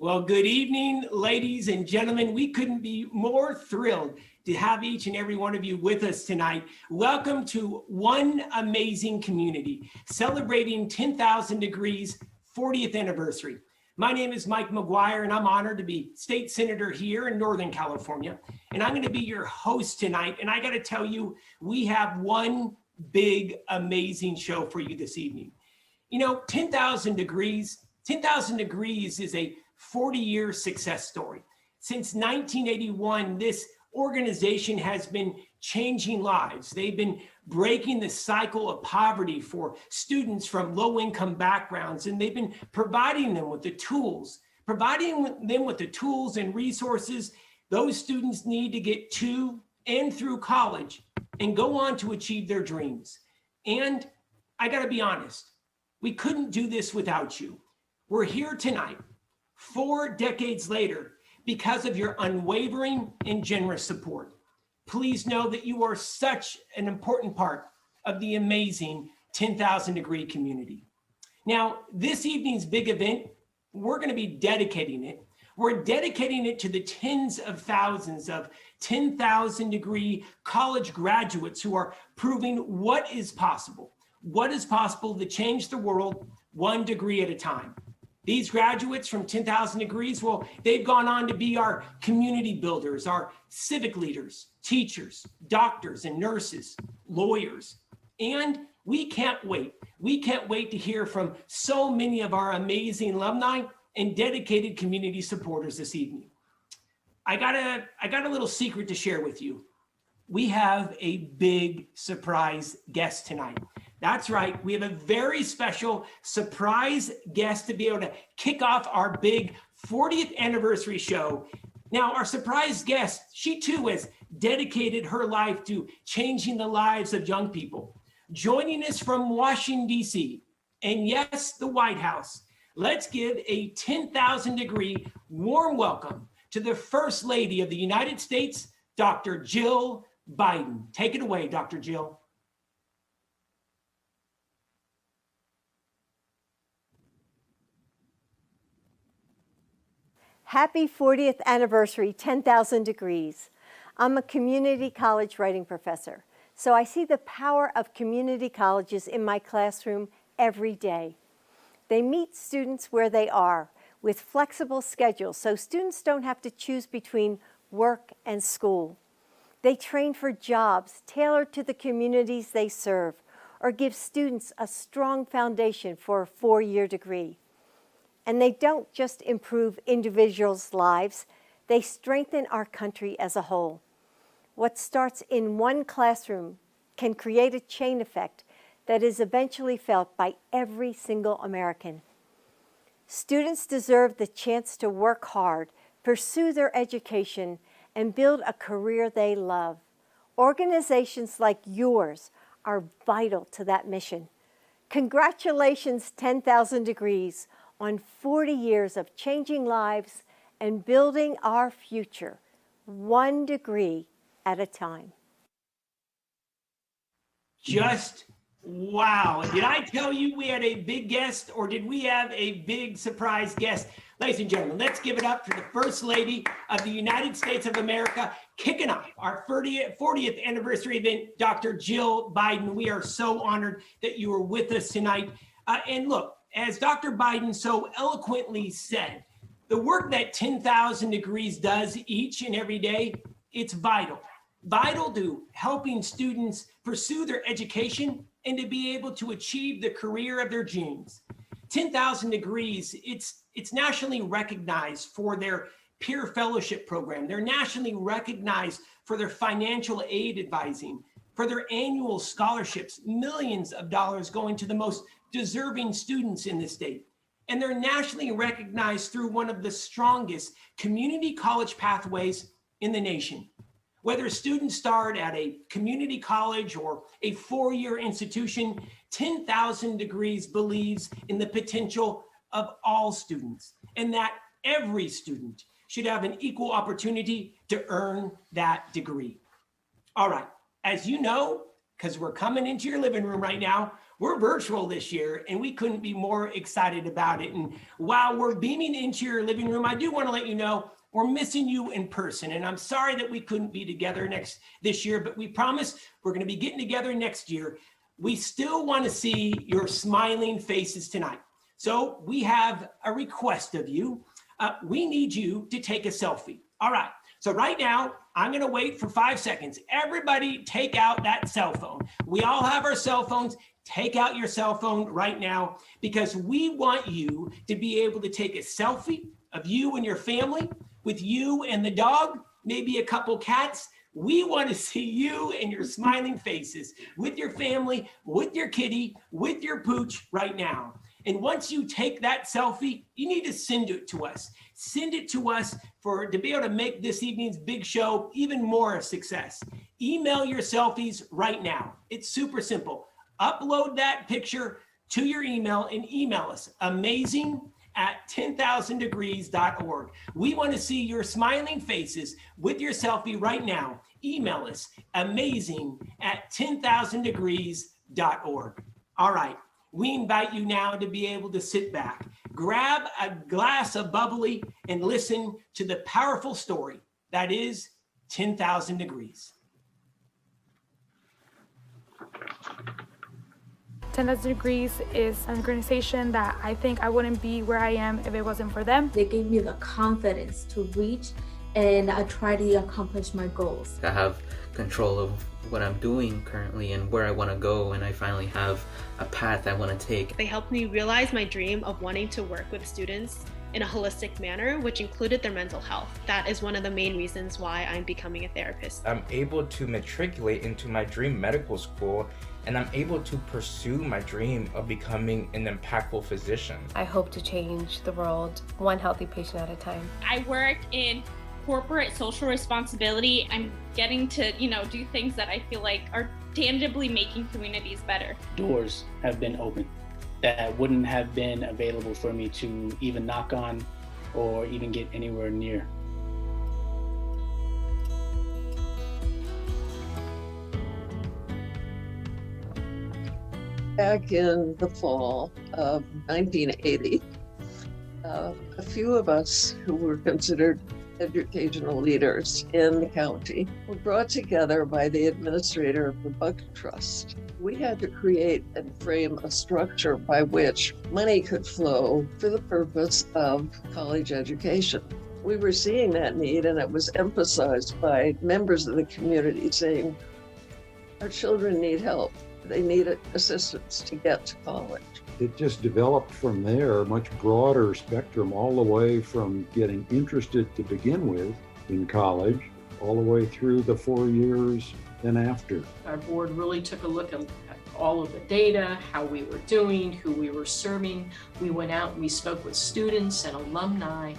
Well, good evening, ladies and gentlemen. We couldn't be more thrilled to have each and every one of you with us tonight. Welcome to One Amazing Community, celebrating 10,000 Degrees 40th anniversary. My name is Mike McGuire, and I'm honored to be state senator here in Northern California. And I'm going to be your host tonight. And I got to tell you, we have one big, amazing show for you this evening. You know, 10,000 Degrees is a 40-year success story. Since 1981, this organization has been changing lives. They've been breaking the cycle of poverty for students from low-income backgrounds, and they've been providing them with the tools and resources those students need to get to and through college and go on to achieve their dreams. And I gotta be honest, we couldn't do this without you. We're here tonight, 4 decades later, because of your unwavering and generous support. Please know that you are such an important part of the amazing 10,000 Degree community. Now, this evening's big event, we're going to be dedicating it. We're dedicating it to the tens of thousands of 10,000 Degree college graduates who are proving what is possible to change the world 1 degree at a time. These graduates from 10,000 Degrees, well, they've gone on to be our community builders, our civic leaders, teachers, doctors and nurses, lawyers. And we can't wait. We can't wait to hear from so many of our amazing alumni and dedicated community supporters this evening. I got a little secret to share with you. We have a big surprise guest tonight. That's right, we have a very special surprise guest to be able to kick off our big 40th anniversary show. Now, our surprise guest, she too has dedicated her life to changing the lives of young people. Joining us from Washington, D.C., and yes, the White House, let's give a 10,000 Degree warm welcome to the First Lady of the United States, Dr. Jill Biden. Take it away, Dr. Jill. Happy 40th anniversary, 10,000 Degrees. I'm a community college writing professor, so I see the power of community colleges in my classroom every day. They meet students where they are with flexible schedules so students don't have to choose between work and school. They train for jobs tailored to the communities they serve or give students a strong foundation for a 4-year degree. And they don't just improve individuals' lives, they strengthen our country as a whole. What starts in one classroom can create a chain effect that is eventually felt by every single American. Students deserve the chance to work hard, pursue their education, and build a career they love. Organizations like yours are vital to that mission. Congratulations, 10,000 Degrees, on 40 years of changing lives and building our future, 1 degree at a time. Just wow. Did I tell you we had a big guest, or did we have a big surprise guest? Ladies and gentlemen, let's give it up for the First Lady of the United States of America, kicking off our 40th anniversary event, Dr. Jill Biden. We are so honored that you are with us tonight. And look, as Dr. Biden so eloquently said, the work that 10,000 Degrees does each and every day, it's vital to helping students pursue their education and to be able to achieve the career of their dreams. 10,000 Degrees, it's nationally recognized for their peer fellowship program. They're nationally recognized for their financial aid advising, for their annual scholarships, millions of dollars going to the most deserving students in the state. And they're nationally recognized through one of the strongest community college pathways in the nation. Whether students start at a community college or a 4-year institution, 10,000 Degrees believes in the potential of all students and that every student should have an equal opportunity to earn that degree. All right, as you know, because we're coming into your living room right now, We're virtual this year, and we couldn't be more excited about it. And while we're beaming into your living room, I do want to let you know we're missing you in person. And I'm sorry that we couldn't be together this year, but we promise we're going to be getting together next year. We still want to see your smiling faces tonight. So we have a request of you. We need you to take a selfie. All right. So right now, I'm going to wait for 5 seconds. Everybody take out that cell phone. We all have our cell phones. Take out your cell phone right now, because we want you to be able to take a selfie of you and your family, with you and the dog, maybe a couple cats. We want to see you and your smiling faces with your family, with your kitty, with your pooch right now. And once you take that selfie, you need to send it to us. Send it to us to be able to make this evening's big show even more a success. Email your selfies right now. It's super simple. Upload that picture to your email and email us amazing@10,000degrees.org. We want to see your smiling faces with your selfie right now. Email us amazing@10,000degrees.org. All right. We invite you now to be able to sit back, grab a glass of bubbly, and listen to the powerful story that is 10,000 Degrees. 10,000 Degrees is an organization that I think I wouldn't be where I am if it wasn't for them. They gave me the confidence to reach and I try to accomplish my goals. I have control of what I'm doing currently and where I want to go, and I finally have a path I want to take. They helped me realize my dream of wanting to work with students in a holistic manner, which included their mental health. That is one of the main reasons why I'm becoming a therapist. I'm able to matriculate into my dream medical school, and I'm able to pursue my dream of becoming an impactful physician. I hope to change the world one healthy patient at a time. I work in corporate social responsibility. I'm getting to, do things that I feel like are tangibly making communities better. Doors have been opened that wouldn't have been available for me to even knock on or even get anywhere near. Back in the fall of 1980, a few of us who were considered educational leaders in the county were brought together by the administrator of the Bucket Trust. We had to create and frame a structure by which money could flow for the purpose of college education. We were seeing that need, and it was emphasized by members of the community saying, our children need help. They need assistance to get to college. It just developed from there, a much broader spectrum, all the way from getting interested to begin with in college, all the way through the 4 years and after. Our board really took a look at all of the data, how we were doing, who we were serving. We went out and we spoke with students and alumni.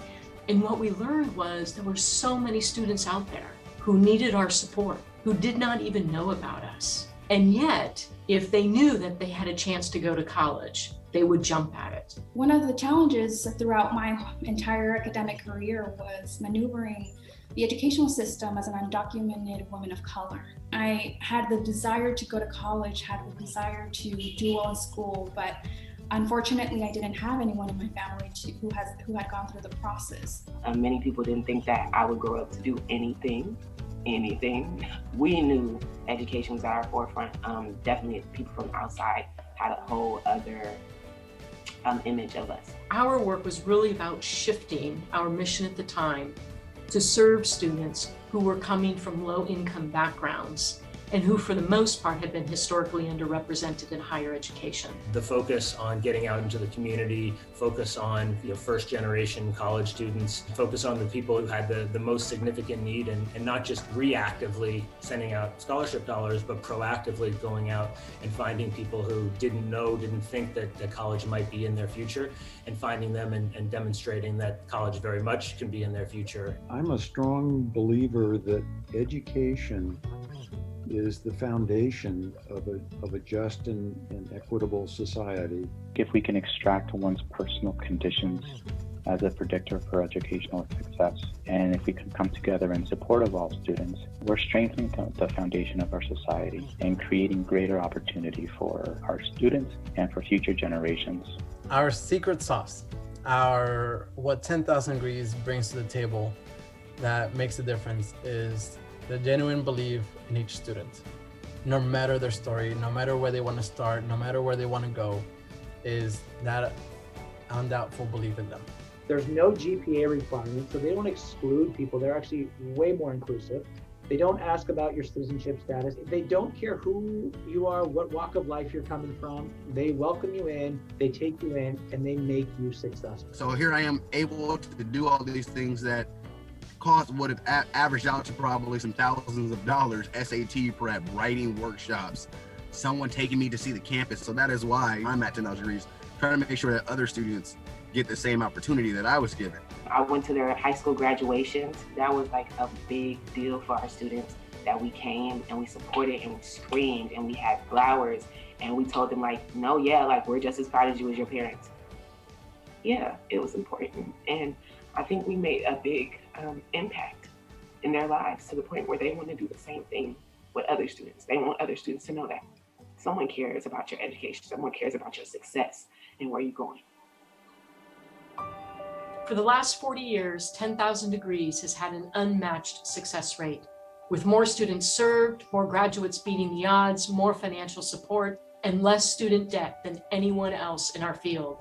And what we learned was there were so many students out there who needed our support, who did not even know about us. And yet, if they knew that they had a chance to go to college, they would jump at it. One of the challenges throughout my entire academic career was maneuvering the educational system as an undocumented woman of color. I had the desire to go to college, had the desire to do well in school, but unfortunately I didn't have anyone in my family who had gone through the process. Many people didn't think that I would grow up to do anything. We knew education was at our forefront. Definitely people from outside had a whole other image of us. Our work was really about shifting our mission at the time to serve students who were coming from low-income backgrounds and who, for the most part, had been historically underrepresented in higher education. The focus on getting out into the community, focus on first-generation college students, focus on the people who had the most significant need, and not just reactively sending out scholarship dollars, but proactively going out and finding people who didn't think that college might be in their future, and finding them and demonstrating that college very much can be in their future. I'm a strong believer that education is the foundation of a just and equitable society. If we can extract one's personal conditions as a predictor for educational success. And if we can come together in support of all students, we're strengthening the foundation of our society and creating greater opportunity for our students and for future generations. Our secret sauce, what 10,000 Degrees brings to the table that makes a difference is the genuine belief in each student. No matter their story, no matter where they want to start, no matter where they want to go, is that undoubtful belief in them. There's no GPA requirement, so they don't exclude people. They're actually way more inclusive. They don't ask about your citizenship status. They don't care who you are, what walk of life you're coming from. They welcome you in, they take you in, and they make you successful. So here I am able to do all these things that cost would have averaged out to probably some thousands of dollars, SAT prep, writing workshops, someone taking me to see the campus. So that is why I'm at 10,000 Degrees, trying to make sure that other students get the same opportunity that I was given. I went to their high school graduations. That was like a big deal for our students, that we came and we supported and we screamed and we had flowers and we told them like, no, yeah, like we're just as proud as you as your parents. Yeah, it was important. And I think we made a big impact in their lives to the point where they want to do the same thing with other students. They want other students to know that someone cares about your education, someone cares about your success and where you're going. For the last 40 years, 10,000 Degrees has had an unmatched success rate. With more students served, more graduates beating the odds, more financial support, and less student debt than anyone else in our field.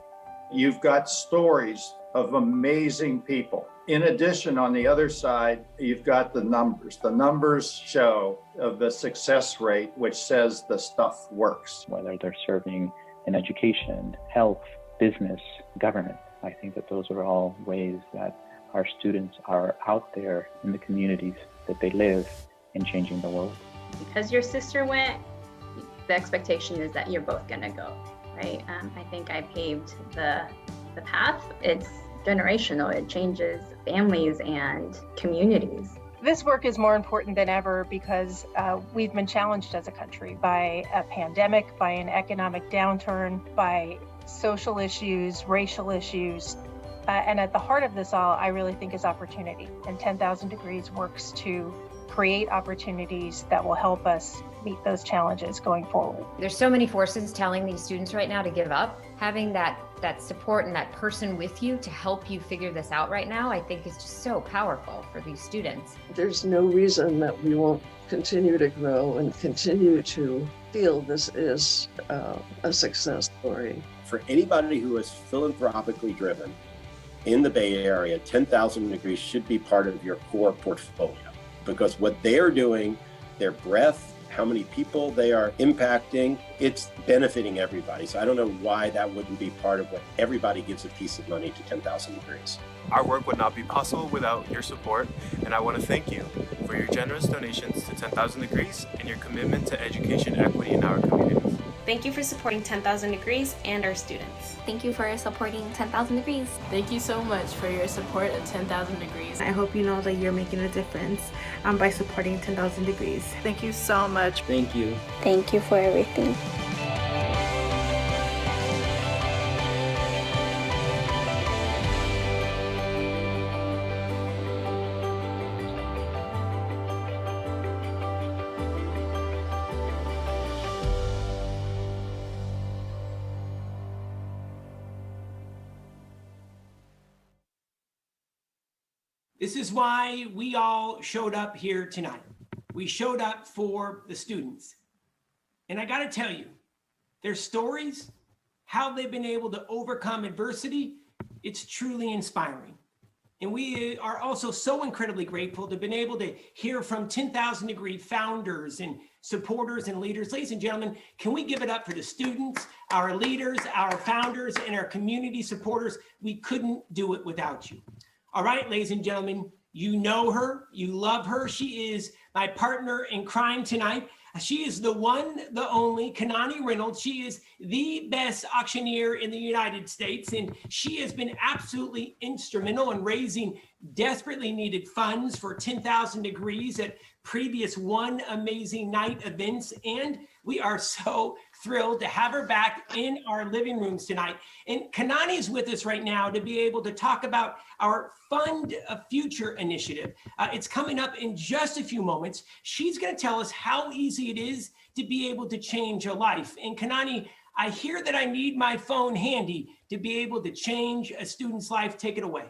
You've got stories of amazing people. In addition, on the other side, you've got the numbers. The numbers show of the success rate, which says the stuff works. Whether they're serving in education, health, business, government, I think that those are all ways that our students are out there in the communities that they live in changing the world. Because your sister went, the expectation is that you're both gonna go, right? I think I paved the path. It's generational. It changes families and communities. This work is more important than ever because we've been challenged as a country by a pandemic, by an economic downturn, by social issues, racial issues. And at the heart of this all, I really think is opportunity. And 10,000 Degrees works to create opportunities that will help us meet those challenges going forward. There's so many forces telling these students right now to give up. Having that support and that person with you to help you figure this out right now, I think is just so powerful for these students. There's no reason that we won't continue to grow and continue to feel this is a success story. For anybody who is philanthropically driven in the Bay Area, 10,000 Degrees should be part of your core portfolio, because what they're doing, their breadth, how many people they are impacting, it's benefiting everybody. So I don't know why that wouldn't be part of what everybody gives a piece of money to 10,000 Degrees. Our work would not be possible without your support, and I want to thank you for your generous donations to 10,000 Degrees and your commitment to education equity in our communities. Thank you for supporting 10,000 Degrees and our students. Thank you for supporting 10,000 Degrees. Thank you so much for your support of 10,000 Degrees. I hope you know that you're making a difference by supporting 10,000 Degrees. Thank you so much. Thank you. Thank you for everything. This is why we all showed up here tonight. We showed up for the students. And I gotta tell you, their stories, how they've been able to overcome adversity, it's truly inspiring. And we are also so incredibly grateful to have been able to hear from 10,000 Degree founders and supporters and leaders. Ladies and gentlemen, can we give it up for the students, our leaders, our founders, and our community supporters? We couldn't do it without you. All right, ladies and gentlemen, you know her, you love her. She is my partner in crime tonight. She is the one, the only Kanani Reynolds. She is the best auctioneer in the United States, and she has been absolutely instrumental in raising desperately needed funds for 10,000 Degrees at previous One Amazing Night events. And we are so thrilled to have her back in our living rooms tonight. And Kanani is with us right now to be able to talk about our Fund a Future initiative. It's coming up in just a few moments. She's going to tell us how easy it is to be able to change a life. And Kanani, I hear that I need my phone handy to be able to change a student's life. Take it away.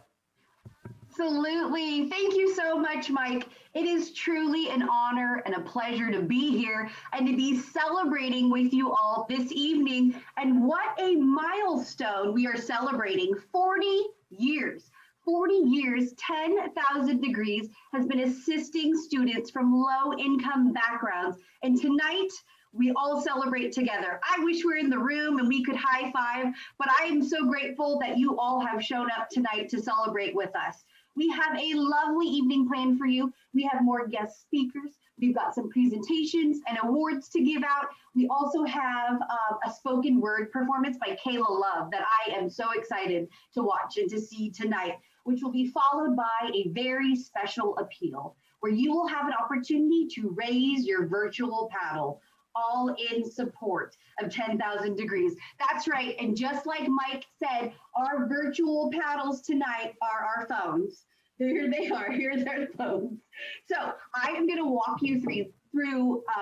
Absolutely. Thank you so much, Mike. It is truly an honor and a pleasure to be here and to be celebrating with you all this evening. And what a milestone we are celebrating. 40 years. 40 years, 10,000 Degrees has been assisting students from low-income backgrounds. And tonight, we all celebrate together. I wish we were in the room and we could high five, but I am so grateful that you all have shown up tonight to celebrate with us. We have a lovely evening planned for you. We have more guest speakers. We've got some presentations and awards to give out. We also have a spoken word performance by Kaila Love that I am so excited to watch and to see tonight, which will be followed by a very special appeal where you will have an opportunity to raise your virtual paddle, all in support of 10,000 Degrees. That's right, and just like Mike said, our virtual paddles tonight are our phones. Here they are, here's our phones. So I am gonna walk you through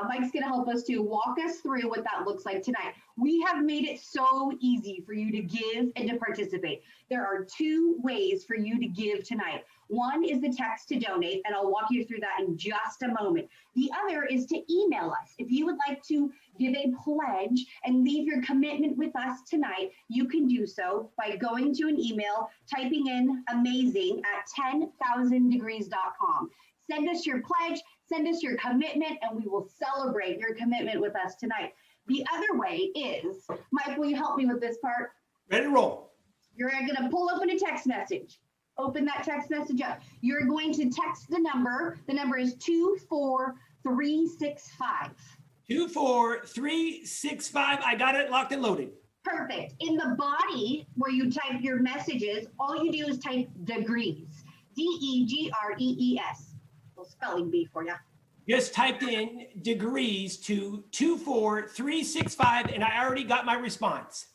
Mike's gonna help us to walk us through what that looks like tonight. We have made it so easy for you to give and to participate. There are two ways for you to give tonight. One is the text to donate, and I'll walk you through that in just a moment. The other is to email us. If you would like to give a pledge and leave your commitment with us tonight, you can do so by going to an email, typing in amazing@10,000degrees.com. Send us your pledge, send us your commitment, and we will celebrate your commitment with us tonight. The other way is, Mike, will you help me with this part? Ready to roll. You're gonna pull open a text message. Open that text message up. You're going to text the number. The number is 24365. 24365. I got it locked and loaded. Perfect. In the body where you type your messages, all you do is type degrees. DEGREES. Little spelling bee for you. Just typed in degrees to 24365, and I already got my response.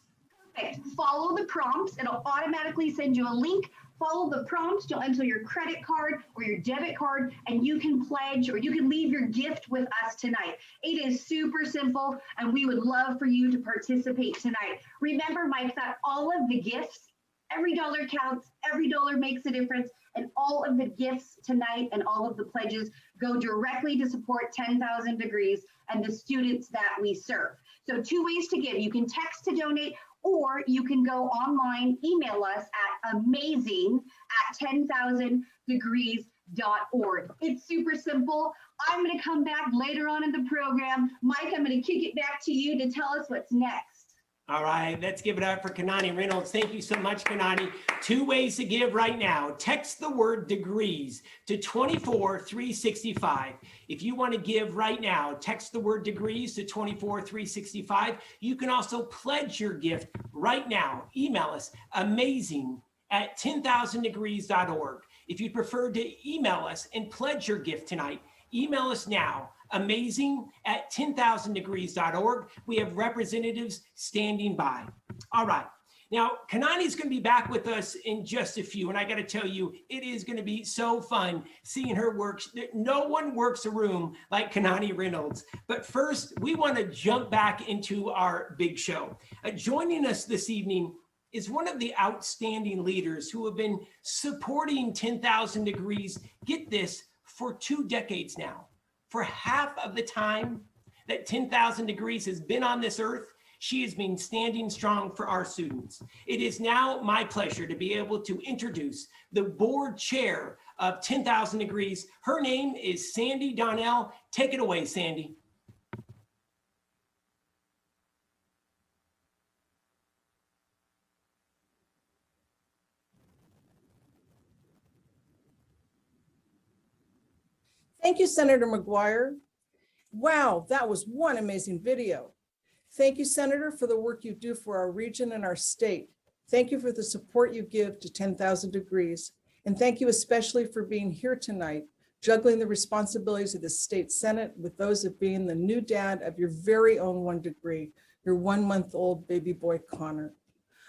Perfect. Follow the prompts. It'll automatically send you a link. Follow the prompts. You'll enter your credit card or your debit card, and you can pledge or you can leave your gift with us tonight. It is super simple, and we would love for you to participate tonight. Remember, Mike, that all of the gifts, every dollar counts, every dollar makes a difference, and all of the gifts tonight and all of the pledges go directly to support 10,000 Degrees and the students that we serve. So 2 ways to give. You can text to donate, or you can go online, email us at amazing@10,000degrees.org. It's super simple. I'm going to come back later on in the program. Mike, I'm going to kick it back to you to tell us what's next. All right, let's give it up for Kanani Reynolds. Thank you so much, Kanani. 2 ways to give right now. Text the word degrees to 24365. If you want to give right now, text the word degrees to 24365. You can also pledge your gift right now. Email us amazing@10,000degrees.org. If you prefer to email us and pledge your gift tonight, email us now. amazing@10,000degrees.org. We have representatives standing by. All right. Now, Kanani's going to be back with us in just a few, and I got to tell you, it is going to be so fun seeing her work. No one works a room like Kanani Reynolds. But first, we want to jump back into our big show. Joining us this evening is one of the outstanding leaders who have been supporting 10,000 Degrees, get this, for 2 decades now. For half of the time that 10,000 Degrees has been on this earth, she has been standing strong for our students. It is now my pleasure to be able to introduce the board chair of 10,000 Degrees. Her name is Sandy Donnell. Take it away, Sandy. Thank you, Senator McGuire. Wow, that was one amazing video. Thank you, Senator, for the work you do for our region and our state. Thank you for the support you give to 10,000 Degrees. And thank you especially for being here tonight, juggling the responsibilities of the state Senate with those of being the new dad of your very own 1 degree, your 1-month-old baby boy, Connor.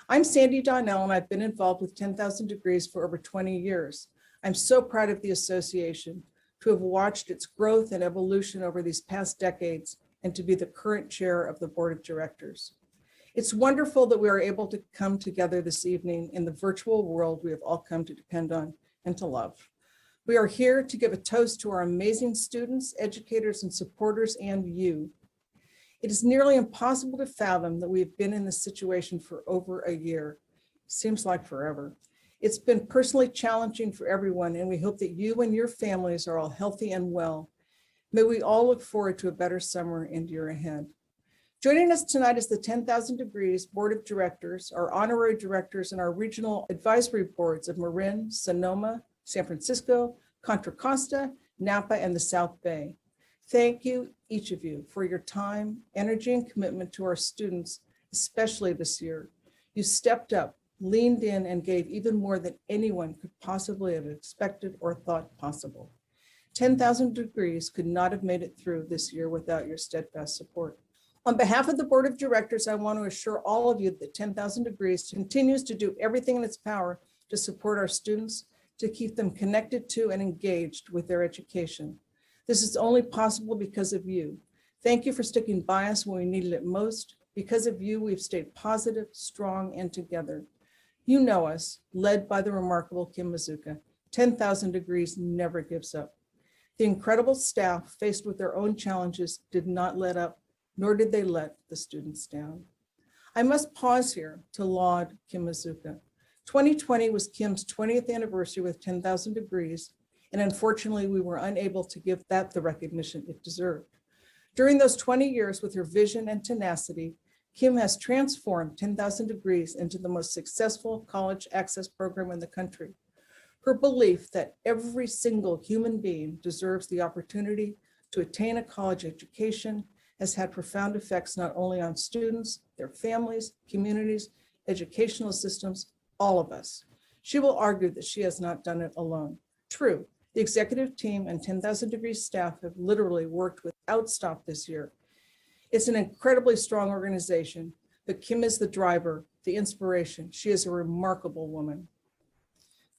I'm Sandy Donnell, and I've been involved with 10,000 Degrees for over 20 years. I'm so proud of the association, to have watched its growth and evolution over these past decades, and to be the current chair of the board of directors. It's wonderful that we are able to come together this evening in the virtual world we have all come to depend on and to love. We are here to give a toast to our amazing students, educators, and supporters, and you. It is nearly impossible to fathom that we have been in this situation for over a year. Seems like forever. It's been personally challenging for everyone, and we hope that you and your families are all healthy and well. May we all look forward to a better summer and year ahead. Joining us tonight is the 10,000 Degrees Board of Directors, our honorary directors, and our regional advisory boards of Marin, Sonoma, San Francisco, Contra Costa, Napa, and the South Bay. Thank you, each of you, for your time, energy, and commitment to our students, especially this year. You stepped up, leaned in, and gave even more than anyone could possibly have expected or thought possible. 10,000 Degrees could not have made it through this year without your steadfast support. On behalf of the Board of Directors, I want to assure all of you that 10,000 Degrees continues to do everything in its power to support our students, to keep them connected to and engaged with their education. This is only possible because of you. Thank you for sticking by us when we needed it most. Because of you, we've stayed positive, strong, and together. You know us, led by the remarkable Kim Mazzuca. 10,000 Degrees never gives up. The incredible staff, faced with their own challenges, did not let up, nor did they let the students down. I must pause here to laud Kim Mazzuca. 2020 was Kim's 20th anniversary with 10,000 Degrees, and unfortunately, we were unable to give that the recognition it deserved. During those 20 years, with her vision and tenacity, Kim has transformed 10,000 Degrees into the most successful college access program in the country. Her belief that every single human being deserves the opportunity to attain a college education has had profound effects not only on students, their families, communities, educational systems, all of us. She will argue that she has not done it alone. True, the executive team and 10,000 Degrees staff have literally worked without stop this year. It's an incredibly strong organization, but Kim is the driver, the inspiration. She is a remarkable woman.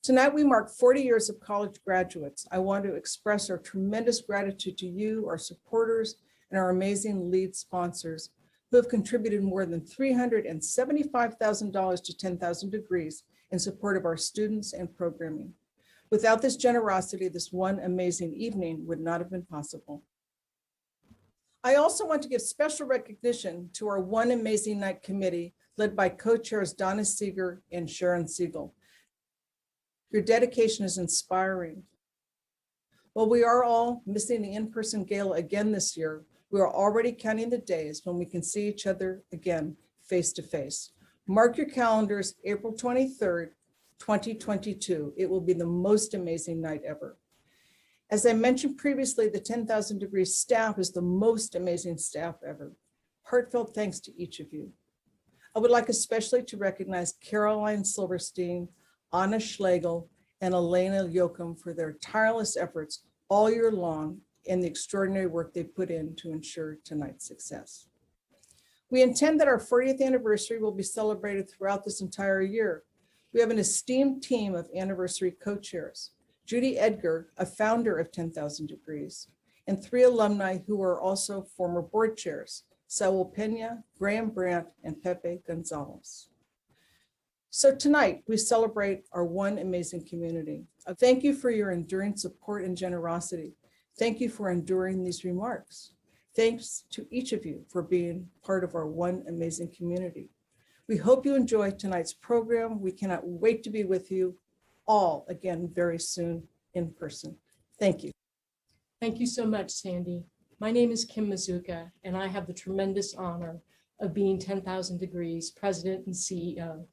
Tonight, we mark 40 years of college graduates. I want to express our tremendous gratitude to you, our supporters, and our amazing lead sponsors who have contributed more than $375,000 to 10,000 Degrees in support of our students and programming. Without this generosity, this one amazing evening would not have been possible. I also want to give special recognition to our One Amazing Night committee, led by co-chairs Donna Seager and Sharon Segal. Your dedication is inspiring. While we are all missing the in-person gala again this year, we are already counting the days when we can see each other again face to face. Mark your calendars, April 23rd, 2022. It will be the most amazing night ever. As I mentioned previously, the 10,000 Degrees staff is the most amazing staff ever. Heartfelt thanks to each of you. I would like especially to recognize Caroline Silverstein, Anna Schlegel, and Elena Yoakum for their tireless efforts all year long and the extraordinary work they put in to ensure tonight's success. We intend that our 40th anniversary will be celebrated throughout this entire year. We have an esteemed team of anniversary co-chairs. Judy Edgar, a founder of 10,000 Degrees, and 3 alumni who are also former board chairs, Saul Pena, Graham Brandt, and Pepe Gonzalez. So tonight, we celebrate our one amazing community. Thank you for your enduring support and generosity. Thank you for enduring these remarks. Thanks to each of you for being part of our one amazing community. We hope you enjoy tonight's program. We cannot wait to be with you all again very soon in person. Thank you. Thank you so much, Sandy. My name is Kim Mazzuca, and I have the tremendous honor of being 10,000 Degrees President and CEO.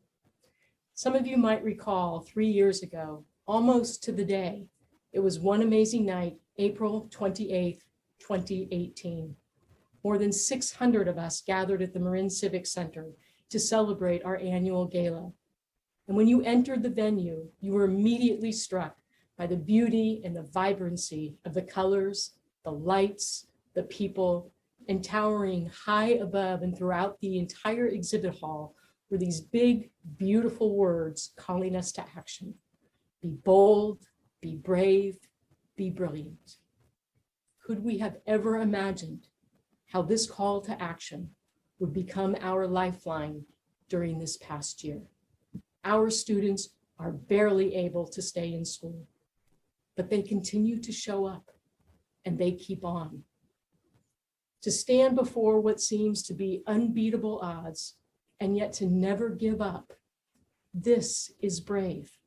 Some of you might recall 3 years ago, almost to the day, it was one amazing night, April 28th, 2018. More than 600 of us gathered at the Marin Civic Center to celebrate our annual gala. And when you entered the venue, you were immediately struck by the beauty and the vibrancy of the colors, the lights, the people, And towering high above and throughout the entire exhibit hall were these big, beautiful words calling us to action. Be bold, be brave, be brilliant. Could we have ever imagined how this call to action would become our lifeline during this past year? Our students are barely able to stay in school, but they continue to show up and they keep on. To stand before what seems to be unbeatable odds and yet to never give up, this is brave.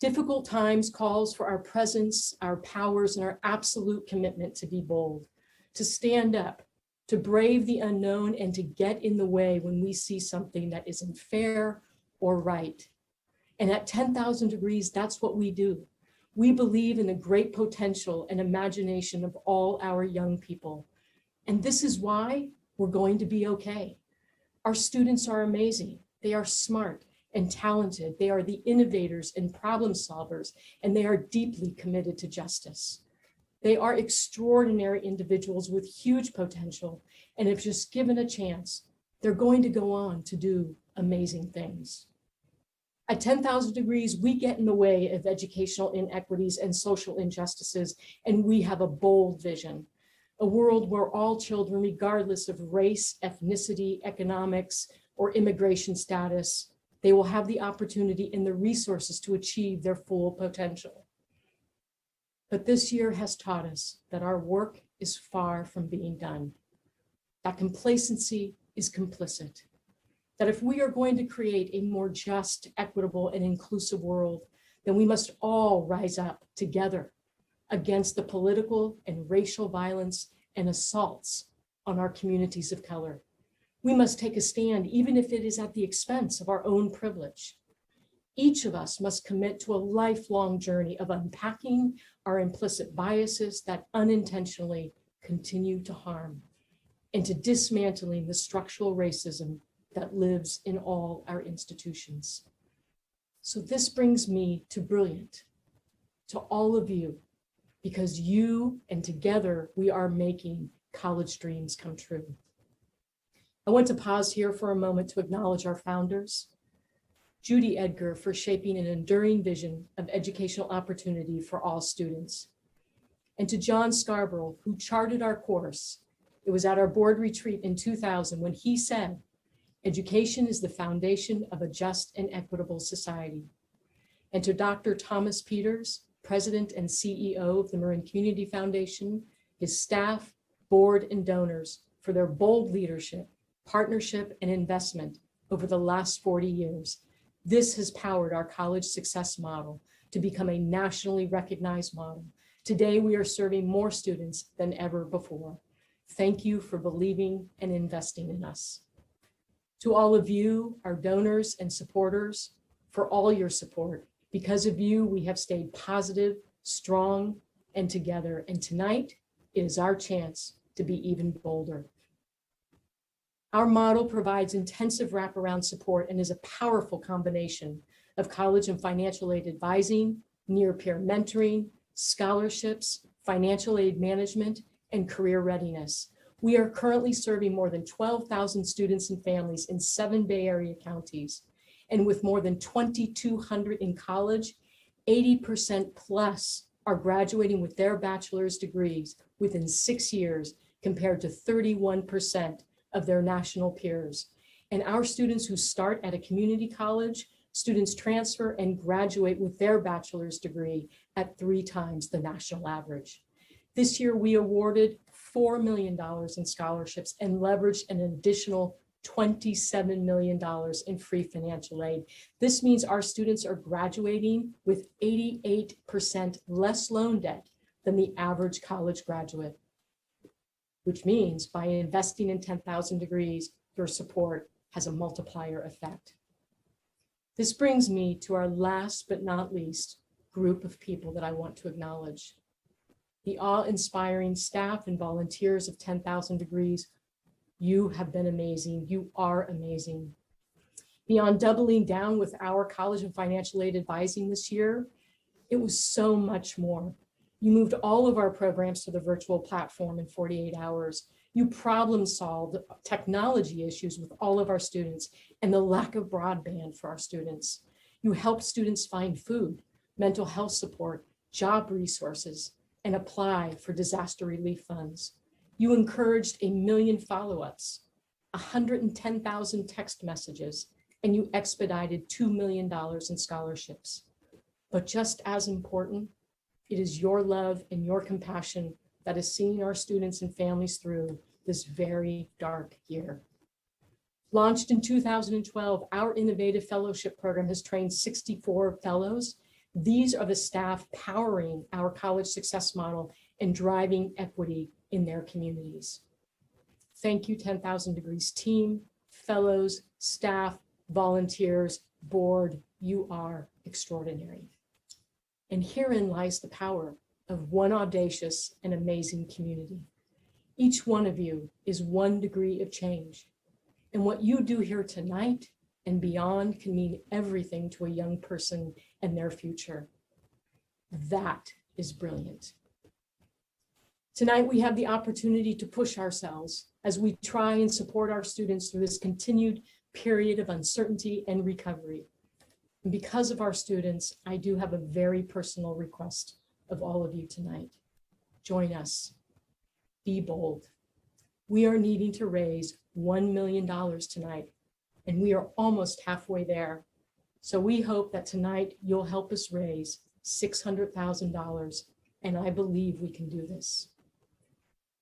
Difficult times calls for our presence, our powers, and our absolute commitment to be bold, to stand up, to brave the unknown, and to get in the way when we see something that isn't fair or right. And at 10,000 Degrees, that's what we do. We believe in the great potential and imagination of all our young people. And this is why we're going to be okay. Our students are amazing. They are smart and talented. They are the innovators and problem solvers, and they are deeply committed to justice. They are extraordinary individuals with huge potential, and if just given a chance, they're going to go on to do amazing things. At 10,000 Degrees, we get in the way of educational inequities and social injustices, and we have a bold vision. A world where all children, regardless of race, ethnicity, economics, or immigration status, they will have the opportunity and the resources to achieve their full potential. But this year has taught us that our work is far from being done, that complacency is complicit, that if we are going to create a more just, equitable, and inclusive world, then we must all rise up together against the political and racial violence and assaults on our communities of color. We must take a stand, even if it is at the expense of our own privilege. Each of us must commit to a lifelong journey of unpacking our implicit biases that unintentionally continue to harm, and to dismantling the structural racism that lives in all our institutions. So this brings me to brilliant, to all of you, because you and together we are making college dreams come true. I want to pause here for a moment to acknowledge our founders, Judy Edgar for shaping an enduring vision of educational opportunity for all students, and to John Scarborough, who charted our course. It was at our board retreat in 2000 when he said, "Education is the foundation of a just and equitable society." And to Dr. Thomas Peters, President and CEO of the Marin Community Foundation, his staff, board, and donors for their bold leadership, partnership, and investment over the last 40 years. This has powered our college success model to become a nationally recognized model. Today, we are serving more students than ever before. Thank you for believing and investing in us. To all of you, our donors and supporters, for all your support. Because of you, we have stayed positive, strong, and together. And tonight, it is our chance to be even bolder. Our model provides intensive wraparound support and is a powerful combination of college and financial aid advising, near-peer mentoring, scholarships, financial aid management, and career readiness. We are currently serving more than 12,000 students and families in 7 Bay Area counties. And with more than 2,200 in college, 80% plus are graduating with their bachelor's degrees within 6 years, compared to 31% of their national peers. And our students who start at a community college, students transfer and graduate with their bachelor's degree at 3 times the national average. This year, we awarded $4 million in scholarships and leveraged an additional $27 million in free financial aid. This means our students are graduating with 88% less loan debt than the average college graduate, which means by investing in 10,000 Degrees, your support has a multiplier effect. This brings me to our last but not least group of people that I want to acknowledge. The awe-inspiring staff and volunteers of 10,000 Degrees. You have been amazing. You are amazing. Beyond doubling down with our college and financial aid advising this year, it was so much more. You moved all of our programs to the virtual platform in 48 hours. You problem solved technology issues with all of our students and the lack of broadband for our students. You helped students find food, mental health support, job resources, and apply for disaster relief funds. You encouraged 1 million follow-ups, 110,000 text messages, and you expedited $2 million in scholarships. But just as important, it is your love and your compassion that is seeing our students and families through this very dark year. Launched in 2012, our innovative fellowship program has trained 64 fellows. These are the staff powering our college success model and driving equity in their communities. Thank you, 10,000 Degrees team, fellows, staff, volunteers, board. You are extraordinary. And herein lies the power of one audacious and amazing community. Each one of you is 1 degree of change. And what you do here tonight and beyond can mean everything to a young person and their future. That is brilliant. Tonight, we have the opportunity to push ourselves as we try and support our students through this continued period of uncertainty and recovery. And because of our students, I do have a very personal request of all of you tonight. Join us. Be bold. We are needing to raise $1 million tonight, and we are almost halfway there. So we hope that tonight you'll help us raise $600,000, and I believe we can do this.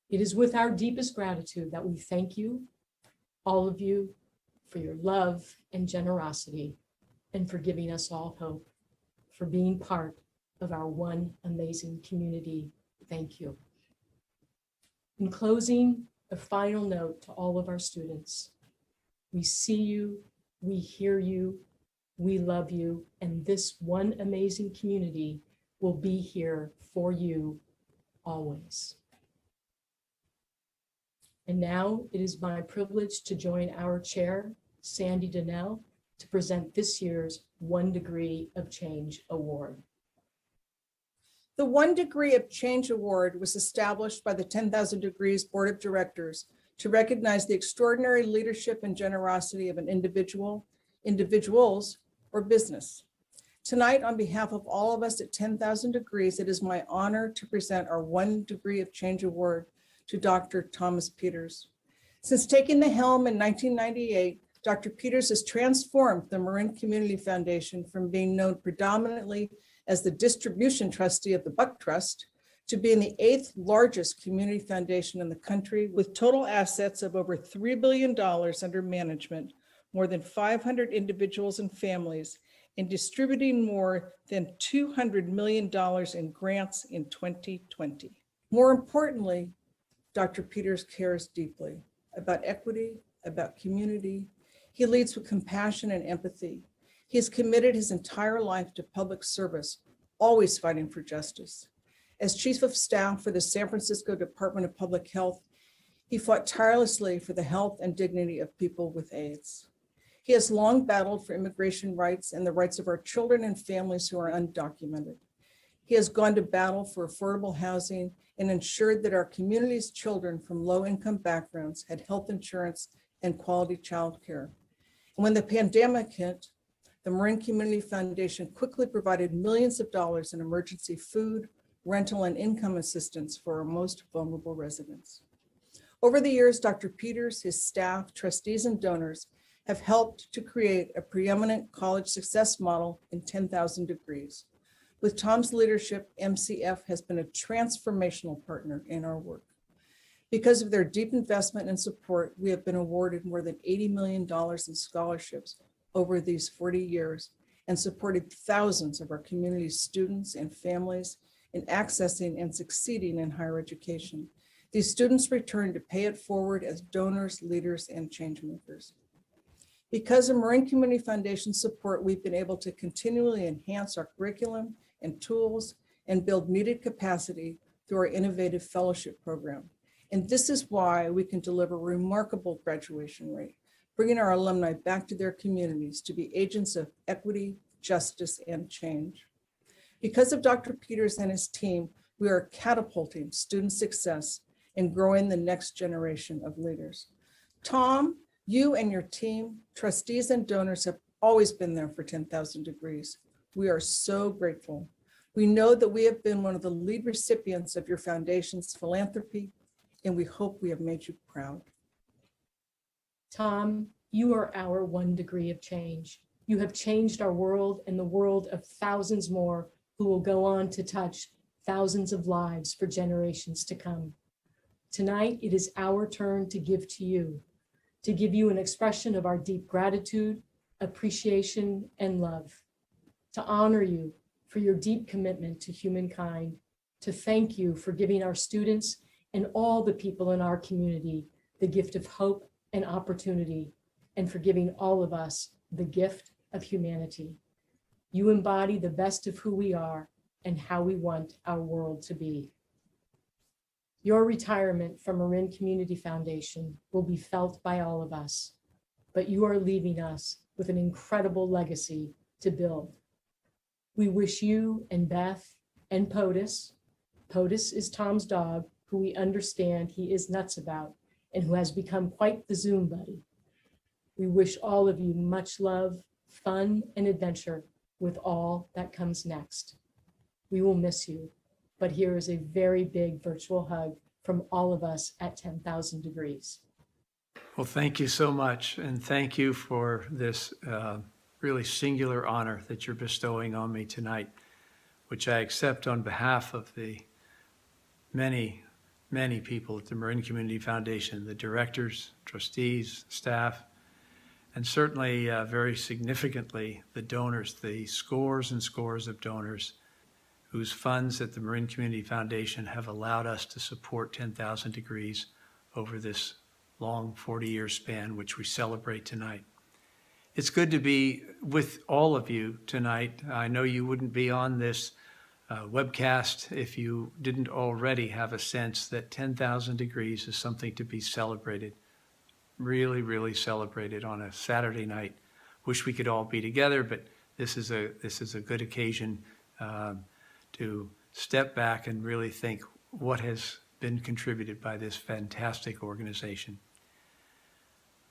It is with our deepest gratitude that we thank you, all of you, for your love and generosity, and for giving us all hope, for being part of our one amazing community. Thank you. In closing, a final note to all of our students. We see you, we hear you, we love you, and this one amazing community will be here for you always. And now it is my privilege to join our chair, Sandy Donnell, to present this year's 1 Degree of Change Award. The 1 Degree of Change Award was established by the 10,000 Degrees Board of Directors to recognize the extraordinary leadership and generosity of an individual, individuals, or business. Tonight, on behalf of all of us at 10,000 Degrees, it is my honor to present our 1 Degree of Change Award to Dr. Thomas Peters. Since taking the helm in 1998, Dr. Peters has transformed the Marin Community Foundation from being known predominantly as the distribution trustee of the Buck Trust to being the 8th largest community foundation in the country, with total assets of over $3 billion under management, more than 500 individuals and families, and distributing more than $200 million in grants in 2020. More importantly, Dr. Peters cares deeply about equity, about community. He leads with compassion and empathy. He has committed his entire life to public service, always fighting for justice. As Chief of Staff for the San Francisco Department of Public Health, he fought tirelessly for the health and dignity of people with AIDS. He has long battled for immigration rights and the rights of our children and families who are undocumented. He has gone to battle for affordable housing and ensured that our community's children from low-income backgrounds had health insurance and quality childcare. And when the pandemic hit, the Marin Community Foundation quickly provided millions of dollars in emergency food, rental, and income assistance for our most vulnerable residents. Over the years, Dr. Peters, his staff, trustees, and donors have helped to create a preeminent college success model in 10,000 Degrees. With Tom's leadership, MCF has been a transformational partner in our work. Because of their deep investment and support, we have been awarded more than $80 million in scholarships over these 40 years and supported thousands of our community's students and families in accessing and succeeding in higher education. These students return to pay it forward as donors, leaders, and change makers. Because of Marin Community Foundation support, we've been able to continually enhance our curriculum and tools and build needed capacity through our innovative fellowship program. And this is why we can deliver a remarkable graduation rate, bringing our alumni back to their communities to be agents of equity, justice, and change. Because of Dr. Peters and his team, We are catapulting student success and growing the next generation of leaders. Tom, you and your team, trustees and donors have always been there for 10,000 Degrees. We are so grateful. We know that we have been one of the lead recipients of your foundation's philanthropy, and we hope we have made you proud. Tom, you are our 1 degree of change. You have changed our world and the world of thousands more who will go on to touch thousands of lives for generations to come. Tonight, it is our turn to give to you, to give you an expression of our deep gratitude, appreciation, and love, to honor you for your deep commitment to humankind, to thank you for giving our students and all the people in our community the gift of hope and opportunity, and for giving all of us the gift of humanity. You embody the best of who we are and how we want our world to be. Your retirement from Marin Community Foundation will be felt by all of us, but you are leaving us with an incredible legacy to build. We wish you and Beth and POTUS is Tom's dog, who we understand he is nuts about and who has become quite the Zoom buddy. We wish all of you much love, fun, and adventure with all that comes next. We will miss you, but here is a very big virtual hug from all of us at 10,000 Degrees. Well, thank you so much, and thank you for this really singular honor that you're bestowing on me tonight, which I accept on behalf of the many people at the Marin Community Foundation, the directors, trustees, staff, and certainly very significantly the donors, the scores and scores of donors whose funds at the Marin Community Foundation have allowed us to support 10,000 Degrees over this long 40-year span, which we celebrate tonight. It's good to be with all of you tonight. I know you wouldn't be on this webcast if you didn't already have a sense that 10,000 Degrees is something to be celebrated, really celebrated on a Saturday night. Wish we could all be together, but this is a good occasion to step back and really think what has been contributed by this fantastic organization.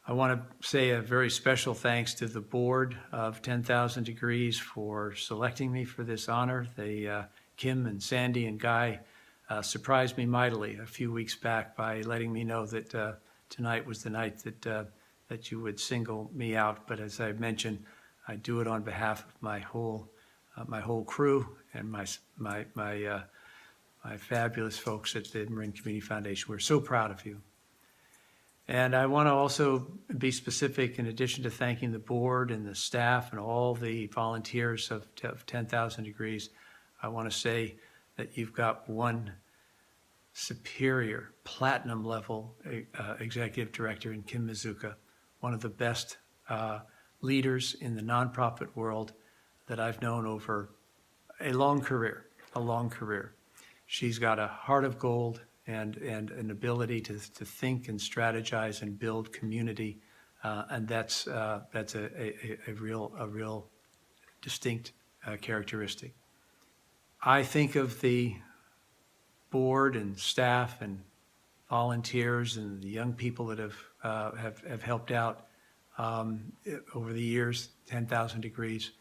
I want to say a very special thanks to the board of 10,000 Degrees for selecting me for this honor. They, Kim and Sandy and Guy, surprised me mightily a few weeks back by letting me know that tonight was the night that you would single me out. But as I mentioned, I do it on behalf of my whole crew and my fabulous folks at the Marin Community Foundation. We're so proud of you. And I want to also be specific, in addition to thanking the board and the staff and all the volunteers of 10,000 Degrees, I want to say that you've got one superior platinum level executive director in Kim Mazzuca, one of the best leaders in the nonprofit world that I've known over a long career. She's got a heart of gold and an ability to think and strategize and build community, and that's a real distinct characteristic. I think of the board and staff and volunteers and the young people that have helped out over the years, 10,000 Degrees.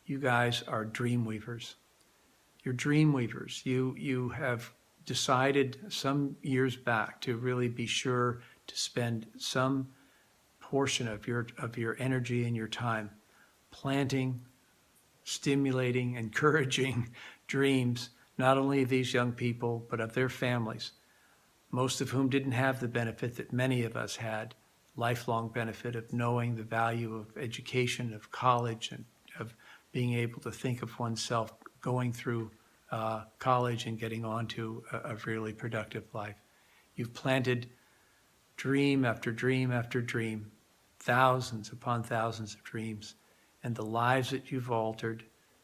You guys are dream weavers. You're dream weavers. You have decided some years back to really be sure to spend some portion of your energy and your time planting, stimulating, encouraging dreams, not only of these young people, but of their families, most of whom didn't have the benefit that many of us had, lifelong benefit of knowing the value of education, of college, and of being able to think of oneself going through college and getting on to a really productive life. You've planted dream after dream after dream, thousands upon thousands of dreams, and the lives that you've altered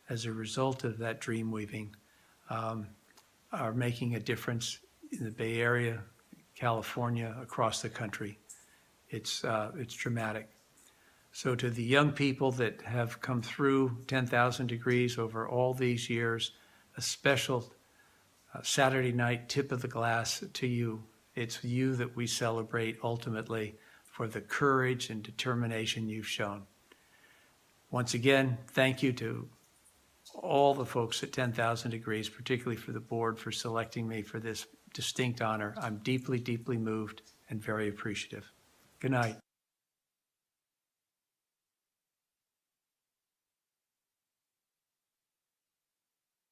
as a result of that dream weaving are making a difference in the Bay Area, California, across the country. It's dramatic. So to the young people that have come through 10,000 Degrees over all these years, a special Saturday night tip of the glass to you. It's you that we celebrate ultimately for the courage and determination you've shown. Once again, thank you to all the folks at 10,000 Degrees, particularly for the board for selecting me for this distinct honor. I'm deeply, deeply moved and very appreciative. Good night.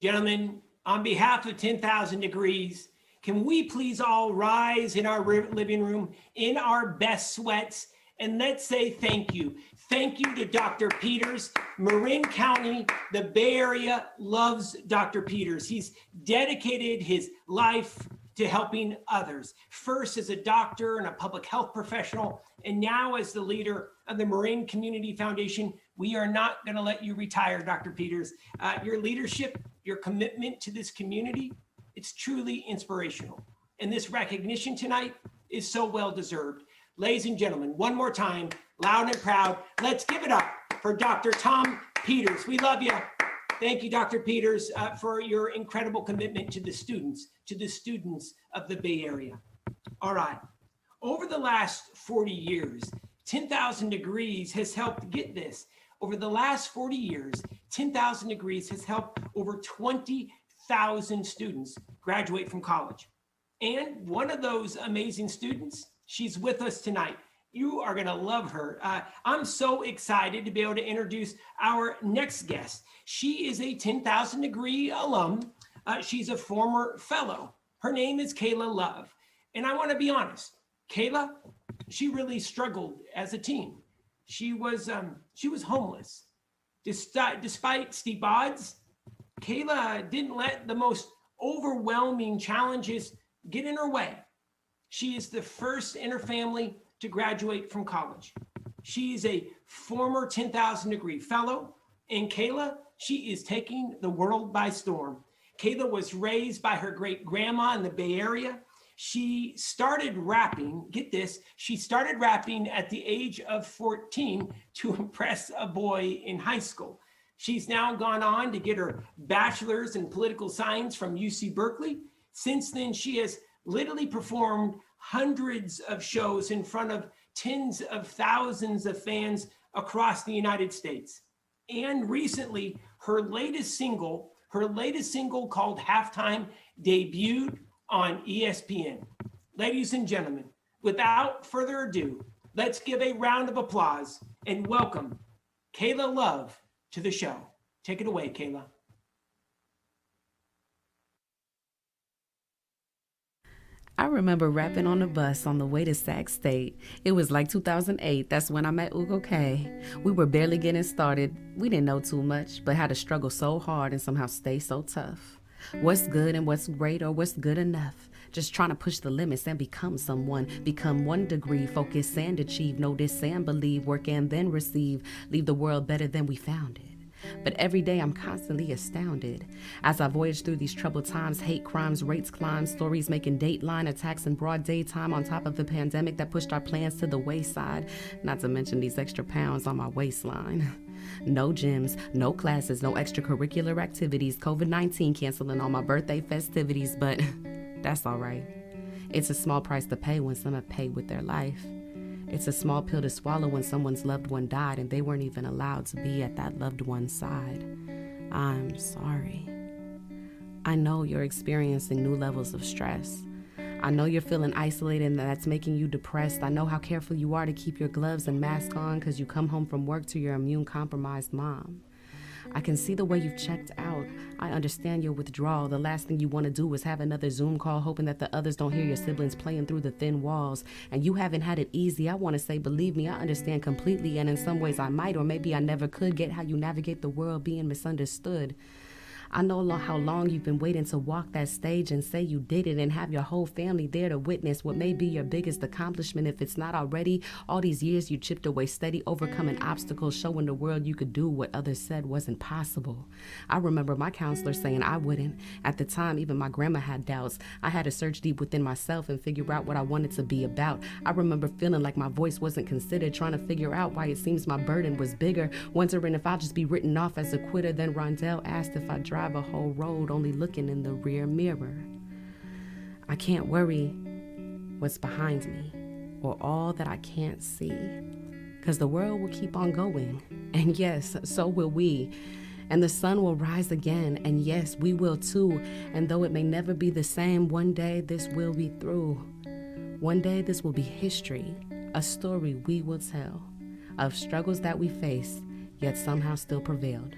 Gentlemen, on behalf of 10,000 Degrees, can we please all rise in our living room in our best sweats and let's say thank you. Thank you to Dr. Peters. Marin County, the Bay Area loves Dr. Peters. He's dedicated his life to helping others, first as a doctor and a public health professional, and now as the leader of the Marin Community Foundation. We are not going to let you retire, Dr. Peters. Your leadership, your commitment to this community, it's truly inspirational. And this recognition tonight is so well deserved. Ladies and gentlemen, one more time, loud and proud, let's give it up for Dr. Tom Peters. We love you. Thank you, Dr. Peters, for your incredible commitment to the students of the Bay Area. All right. Over the last 40 years, 10,000 Degrees has helped, get this, over the last 40 years, 10,000 Degrees has helped over 20,000 students graduate from college. And one of those amazing students, she's with us tonight. You are going to love her. I'm so excited to be able to introduce our next guest. She is a 10,000 Degree alum. She's a former fellow. Her name is Kaila Love. And I want to be honest, Kaila, she really struggled as a teen. She was homeless. Despite steep odds, Kaila didn't let the most overwhelming challenges get in her way. She is the first in her family to graduate from college. She is a former 10,000 Degree fellow, and Kaila, she is taking the world by storm. Kaila was raised by her great grandma in the Bay Area. She started rapping, get this, she started rapping at the age of 14 to impress a boy in high school. She's now gone on to get her bachelor's in political science from UC Berkeley. Since then, she has literally performed hundreds of shows in front of tens of thousands of fans across the United States. And recently, her latest single called Halftime debuted on ESPN. Ladies and gentlemen, without further ado, let's give a round of applause and welcome Kaila Love to the show. Take it away, Kaila. I remember rapping on the bus on the way to Sac State. It was like 2008. That's when I met Ugo K. We were barely getting started. We didn't know too much, but had to struggle so hard and somehow stay so tough. What's good and what's great or what's good enough? Just trying to push the limits and become someone. Become 1 degree, focus and achieve. Notice and believe, work and then receive. Leave the world better than we found it. But every day I'm constantly astounded. As I voyage through these troubled times, hate crimes, rates climb, stories making dateline, attacks in broad daytime on top of the pandemic that pushed our plans to the wayside. Not to mention these extra pounds on my waistline. No gyms, no classes, no extracurricular activities, COVID-19 canceling all my birthday festivities, but that's all right. It's a small price to pay when some have paid with their life. It's a small pill to swallow when someone's loved one died and they weren't even allowed to be at that loved one's side. I'm sorry. I know you're experiencing new levels of stress. I know you're feeling isolated and that's making you depressed. I know how careful you are to keep your gloves and mask on because you come home from work to your immune-compromised mom. I can see the way you've checked out. I understand your withdrawal. The last thing you want to do is have another Zoom call hoping that the others don't hear your siblings playing through the thin walls. And you haven't had it easy. I want to say, believe me, I understand completely. And in some ways I might, or maybe I never could get how you navigate the world being misunderstood. I know how long you've been waiting to walk that stage and say you did it and have your whole family there to witness what may be your biggest accomplishment if it's not already. All these years you chipped away steady, overcoming obstacles, showing the world you could do what others said wasn't possible. I remember my counselor saying I wouldn't. At the time, even my grandma had doubts. I had to search deep within myself and figure out what I wanted to be about. I remember feeling like my voice wasn't considered, trying to figure out why it seems my burden was bigger, wondering if I'll just be written off as a quitter. Then Rondell asked if I drive a whole road only looking in the rear mirror. I can't worry what's behind me or all that I can't see, because the world will keep on going. And yes, so will we. And the sun will rise again. And yes, we will too. And though it may never be the same, one day this will be through. One day this will be history, a story we will tell of struggles that we faced, yet somehow still prevailed.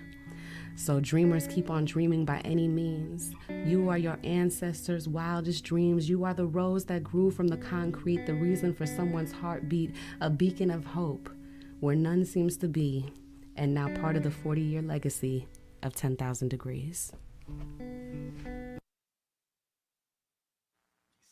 So dreamers, keep on dreaming by any means. You are your ancestors' wildest dreams. You are the rose that grew from the concrete, the reason for someone's heartbeat, a beacon of hope where none seems to be, and now part of the 40-year legacy of 10,000 Degrees.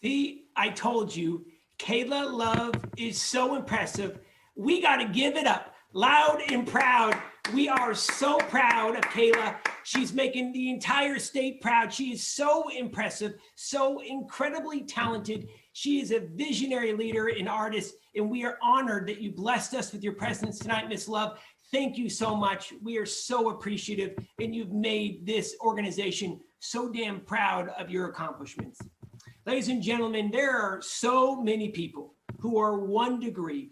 See, I told you, Kaila Love is so impressive. We got to give it up loud and proud. We are so proud of Kaila. She's making the entire state proud. She is so impressive, so incredibly talented. She is a visionary leader and artist, and we are honored that you blessed us with your presence tonight, Miss Love. Thank you so much. We are so appreciative, and you've made this organization so damn proud of your accomplishments. Ladies and gentlemen, there are so many people who are 1 degree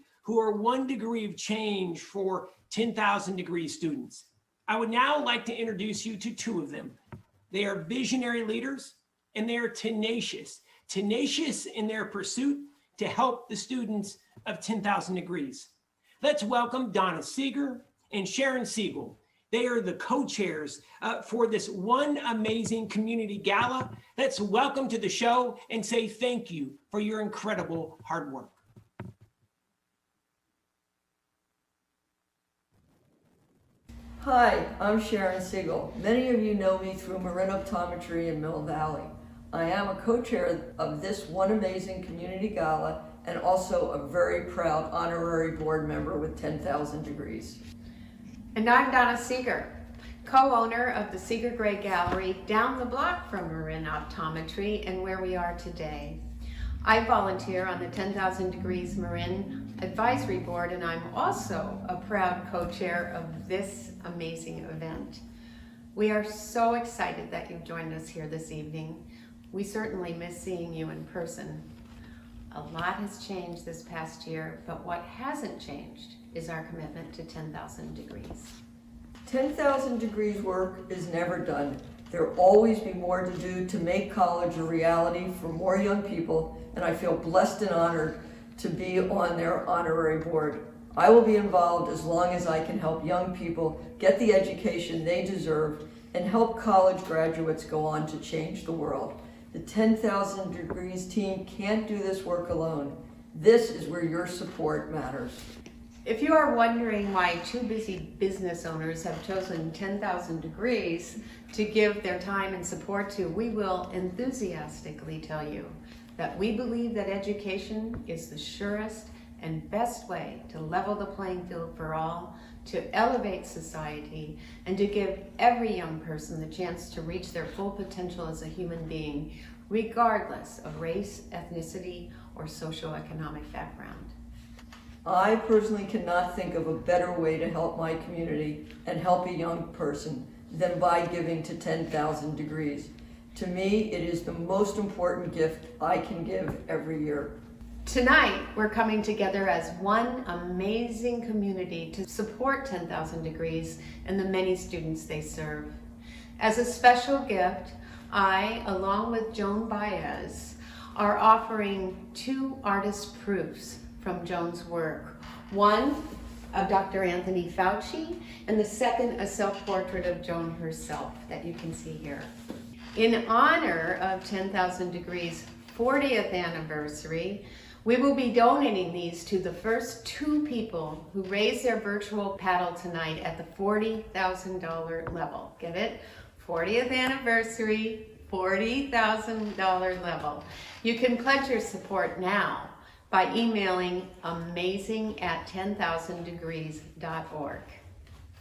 of change for 10,000 Degree students. I would now like to introduce you to 2 of them. They are visionary leaders, and they are tenacious in their pursuit to help the students of 10,000 Degrees. Let's welcome Donna Seager and Sharon Segal. They are the co-chairs for this one amazing community gala. Let's welcome to the show and say thank you for your incredible hard work. Hi, I'm Sharon Segal. Many of you know me through Marin Optometry in Mill Valley. I am a co-chair of this one amazing community gala and also a very proud honorary board member with 10,000 Degrees. And I'm Donna Seager, co-owner of the Seager Gray Gallery down the block from Marin Optometry and where we are today. I volunteer on the 10,000 Degrees Marin Advisory Board, and I'm also a proud co-chair of this amazing event. We are so excited that you've joined us here this evening. We certainly miss seeing you in person. A lot has changed this past year, but what hasn't changed is our commitment to 10,000 Degrees. 10,000 Degrees work is never done. There will always be more to do to make college a reality for more young people, and I feel blessed and honored to be on their honorary board. I will be involved as long as I can help young people get the education they deserve and help college graduates go on to change the world. The 10,000 Degrees team can't do this work alone. This is where your support matters. If you are wondering why 2 busy business owners have chosen 10,000 Degrees to give their time and support to, we will enthusiastically tell you that we believe that education is the surest and best way to level the playing field for all, to elevate society, and to give every young person the chance to reach their full potential as a human being, regardless of race, ethnicity, or socioeconomic background. I personally cannot think of a better way to help my community and help a young person than by giving to 10,000 Degrees. To me, it is the most important gift I can give every year. Tonight, we're coming together as one amazing community to support 10,000 Degrees and the many students they serve. As a special gift, I, along with Joan Baez, are offering 2 artist proofs from Joan's work. One of Dr. Anthony Fauci, and the second a self-portrait of Joan herself that you can see here. In honor of 10,000 Degrees' 40th anniversary, we will be donating these to the first 2 people who raise their virtual paddle tonight at the $40,000 level. Get it? 40th anniversary, $40,000 level. You can pledge your support now by emailing amazing@10,000degrees.org.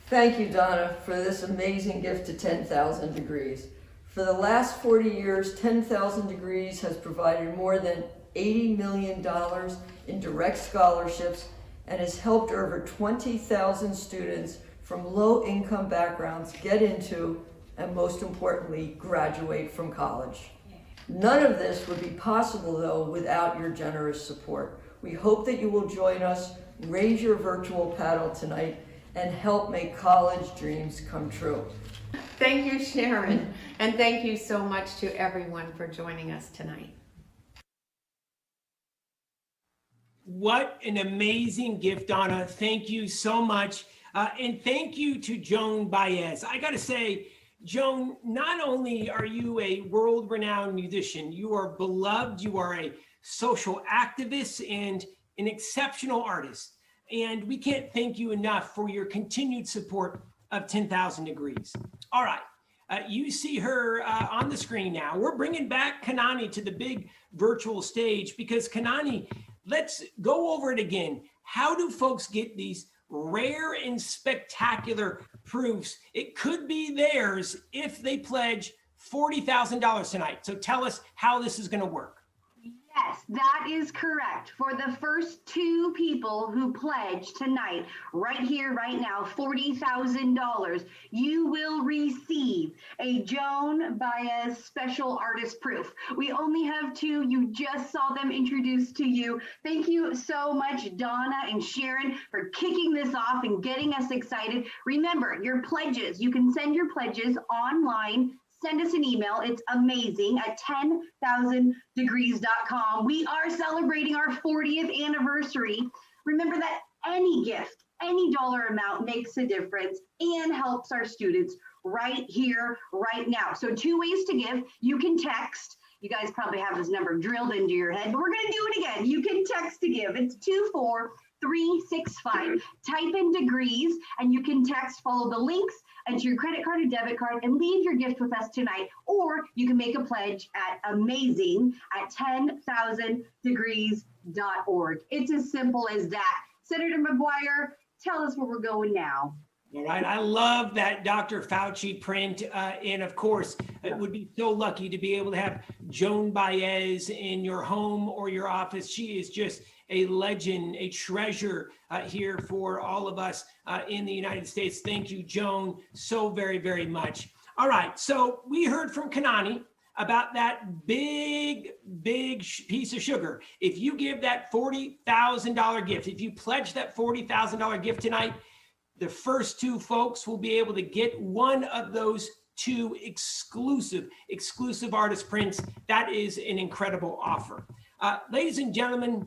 Thank you, Donna, for this amazing gift to 10,000 Degrees. For the last 40 years, 10,000 Degrees has provided more than $80 million in direct scholarships and has helped over 20,000 students from low-income backgrounds get into and most importantly, graduate from college. None of this would be possible, though, without your generous support. We hope that you will join us, raise your virtual paddle tonight, and help make college dreams come true. Thank you, Sharon, and thank you so much to everyone for joining us tonight. What an amazing gift, Donna. Thank you so much. And thank you to Joan Baez. I got to say, Joan, not only are you a world-renowned musician, you are beloved, you are a social activist and an exceptional artist. And we can't thank you enough for your continued support of 10,000 Degrees. All right, you see her on the screen now. We're bringing back Kanani to the big virtual stage because Kanani, let's go over it again. How do folks get these rare and spectacular proofs? It could be theirs if they pledge $40,000 tonight. So tell us how this is going to work. Yes, that is correct. For the first 2 people who pledge tonight, right here, right now, $40,000, you will receive a Joan Baez special artist proof. We only have 2. You just saw them introduced to you. Thank you so much, Donna and Sharon, for kicking this off and getting us excited. Remember, your pledges, you can send your pledges online. Send us an email. It's amazing at 10,000degrees.com. We are celebrating our 40th anniversary. Remember that any gift, any dollar amount makes a difference and helps our students right here, right now. So 2 ways to give. You can text. You guys probably have this number drilled into your head, but we're going to do it again. You can text to give. It's 24365. Type in degrees and you can text, follow the links, enter your credit card or debit card, and leave your gift with us tonight. Or you can make a pledge at amazing at 10,000degrees.org. It's as simple as that. Senator McGuire, tell us where we're going now. All right, I love that Dr. Fauci print. And of course, it would be so lucky to be able to have Joan Baez in your home or your office. She is just a legend, a treasure here for all of us in the United States. Thank you, Joan, so very, very much. All right, so we heard from Kanani about that big piece of sugar. If you give that $40,000 gift, if you pledge that $40,000 gift tonight, the first 2 folks will be able to get one of those 2 exclusive artist prints. That is an incredible offer. Ladies and gentlemen,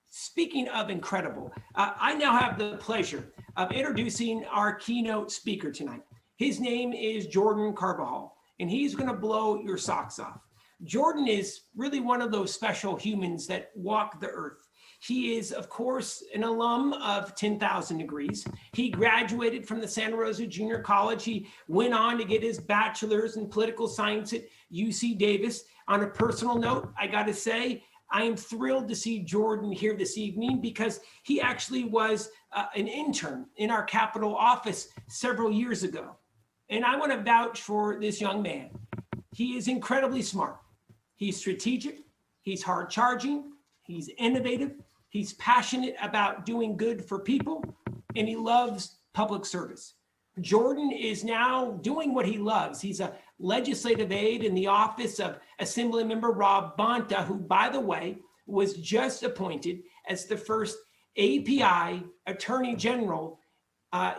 speaking of incredible, I now have the pleasure of introducing our keynote speaker tonight. His name is Jordan Carbajal, and he's going to blow your socks off. Jordan is really one of those special humans that walk the earth. He is, of course, an alum of 10,000 Degrees. He graduated from the Santa Rosa Junior College. He went on to get his bachelor's in political science at UC Davis. On a personal note, I got to say, I am thrilled to see Jordan here this evening because he actually was an intern in our Capitol office several years ago. And I want to vouch for this young man. He is incredibly smart. He's strategic. He's hard charging. He's innovative. He's passionate about doing good for people, and he loves public service. Jordan is now doing what he loves. He's a legislative aide in the office of Assemblymember Rob Bonta, who, by the way, was just appointed as the first API Attorney General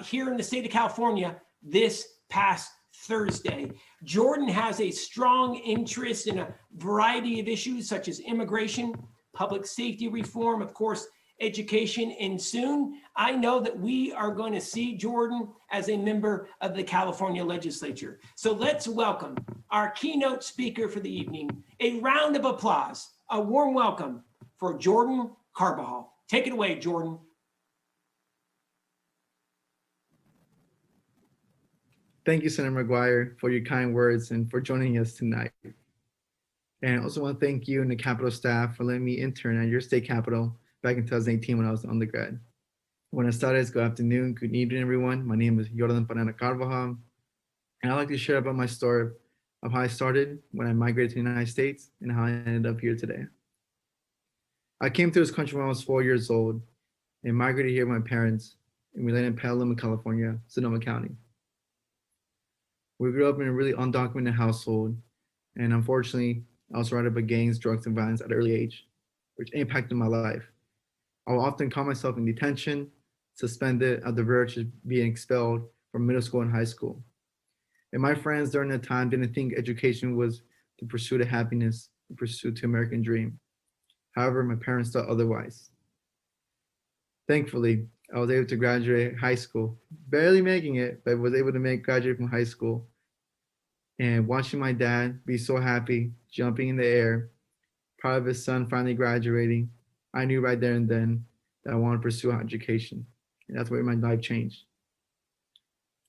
here in the state of California this past Thursday. Jordan has a strong interest in a variety of issues such as immigration, public safety reform, of course, education, and soon I know that we are going to see Jordan as a member of the California legislature. So let's welcome our keynote speaker for the evening. A round of applause, a warm welcome for Jordan Carbajal. Take it away, Jordan. Thank you, Senator McGuire, for your kind words and for joining us tonight. And I also want to thank you and the Capitol staff for letting me intern at your state capitol back in 2018 when I was an undergrad. When I started, good afternoon, good evening, everyone. My name is Jordan Panana Carbajal, and I'd like to share about my story of how I started when I migrated to the United States and how I ended up here today. I came to this country when I was 4 years old and migrated here with my parents, and we landed in Panana, California, Sonoma County. We grew up in a really undocumented household, and unfortunately, I was surrounded by gangs, drugs, and violence at an early age, which impacted my life. I would often call myself in detention, suspended, at the verge of being expelled from middle school and high school. And my friends during that time didn't think education was the pursuit of happiness, the pursuit to American dream. However, my parents thought otherwise. Thankfully, I was able to graduate high school, barely making it, but was able to graduate from high school. And watching my dad be so happy, jumping in the air, proud of his son finally graduating, I knew right there and then that I wanted to pursue education. And that's where my life changed.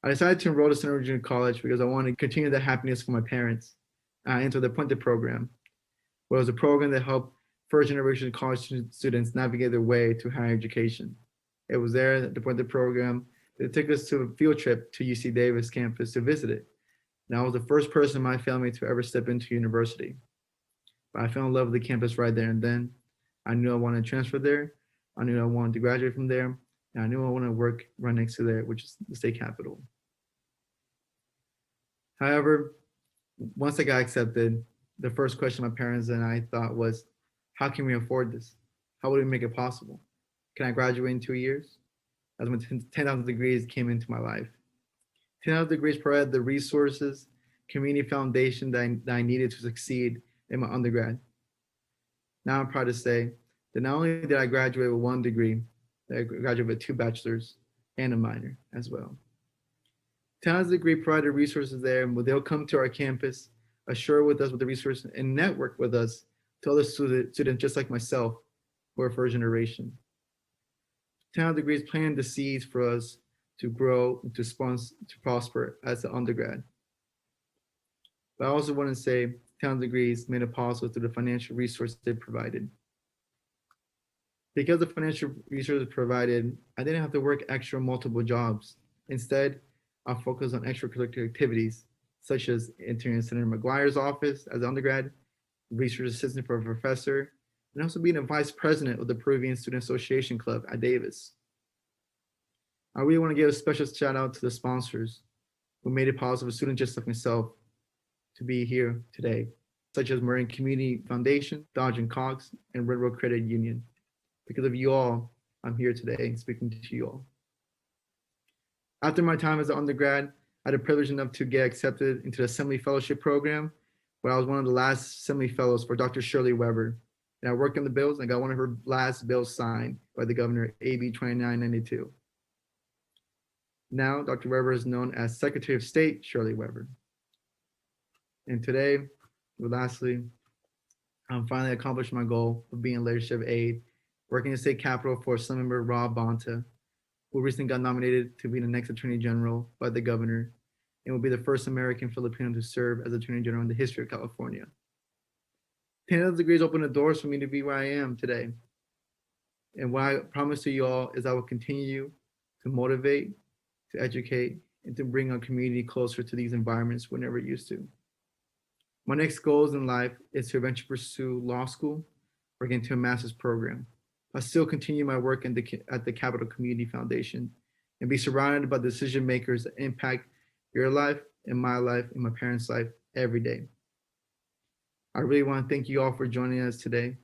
I decided to enroll to Central Junior College because I wanted to continue the happiness for my parents. I entered the Bonta program, where it was a program that helped first-generation college students navigate their way to higher education. It was there at the Bonta program that took us to a field trip to UC Davis campus to visit it. And I was the first person in my family to ever step into university. But I fell in love with the campus right there and then. I knew I wanted to transfer there. I knew I wanted to graduate from there. And I knew I wanted to work right next to there, which is the state capitol. However, once I got accepted, the first question my parents and I thought was, how can we afford this? How would we make it possible? Can I graduate in 2 years? That's when 10,000 degrees came into my life. 10,000 degrees provided the resources, community foundation that I needed to succeed in my undergrad. Now I'm proud to say that not only did I graduate with 1 degree, I graduated with 2 bachelors and a minor as well. 10,000 degree provided resources there, and they'll come to our campus, assure with us with the resources, and network with us to other students just like myself who are first generation. 10,000 degrees planted the seeds for us to grow, to prosper as an undergrad. But I also want to say 10,000 degrees made it possible through the financial resources they provided. Because the financial resources provided, I didn't have to work extra multiple jobs. Instead, I focused on extracurricular activities, such as interning in Senator McGuire's office as an undergrad, research assistant for a professor, and also being a vice president of the Peruvian Student Association Club at Davis. I really want to give a special shout out to the sponsors who made it possible for students just like myself to be here today, such as Marin Community Foundation, Dodge and Cox, and Red Road Credit Union. Because of you all, I'm here today speaking to you all. After my time as an undergrad, I had the privilege enough to get accepted into the Assembly Fellowship Program, where I was one of the last Assembly Fellows for Dr. Shirley Weber. And I worked on the bills and I got one of her last bills signed by the governor, AB 2992. Now, Dr. Weber is known as Secretary of State Shirley Weber. And today, lastly, I'm finally accomplished my goal of being a leadership aide, working in the state capitol for Assemblymember Rob Bonta, who recently got nominated to be the next Attorney General by the governor, and will be the first American Filipino to serve as Attorney General in the history of California. 10,000 degrees opened the doors for me to be where I am today. And what I promise to you all is I will continue to motivate, to educate, and to bring our community closer to these environments we're never used to. My next goals in life is to eventually pursue law school or get into a master's program. I still continue my work at the Capital Community Foundation and be surrounded by decision makers that impact your life and my life and my parents' life every day. I really want to thank you all for joining us today,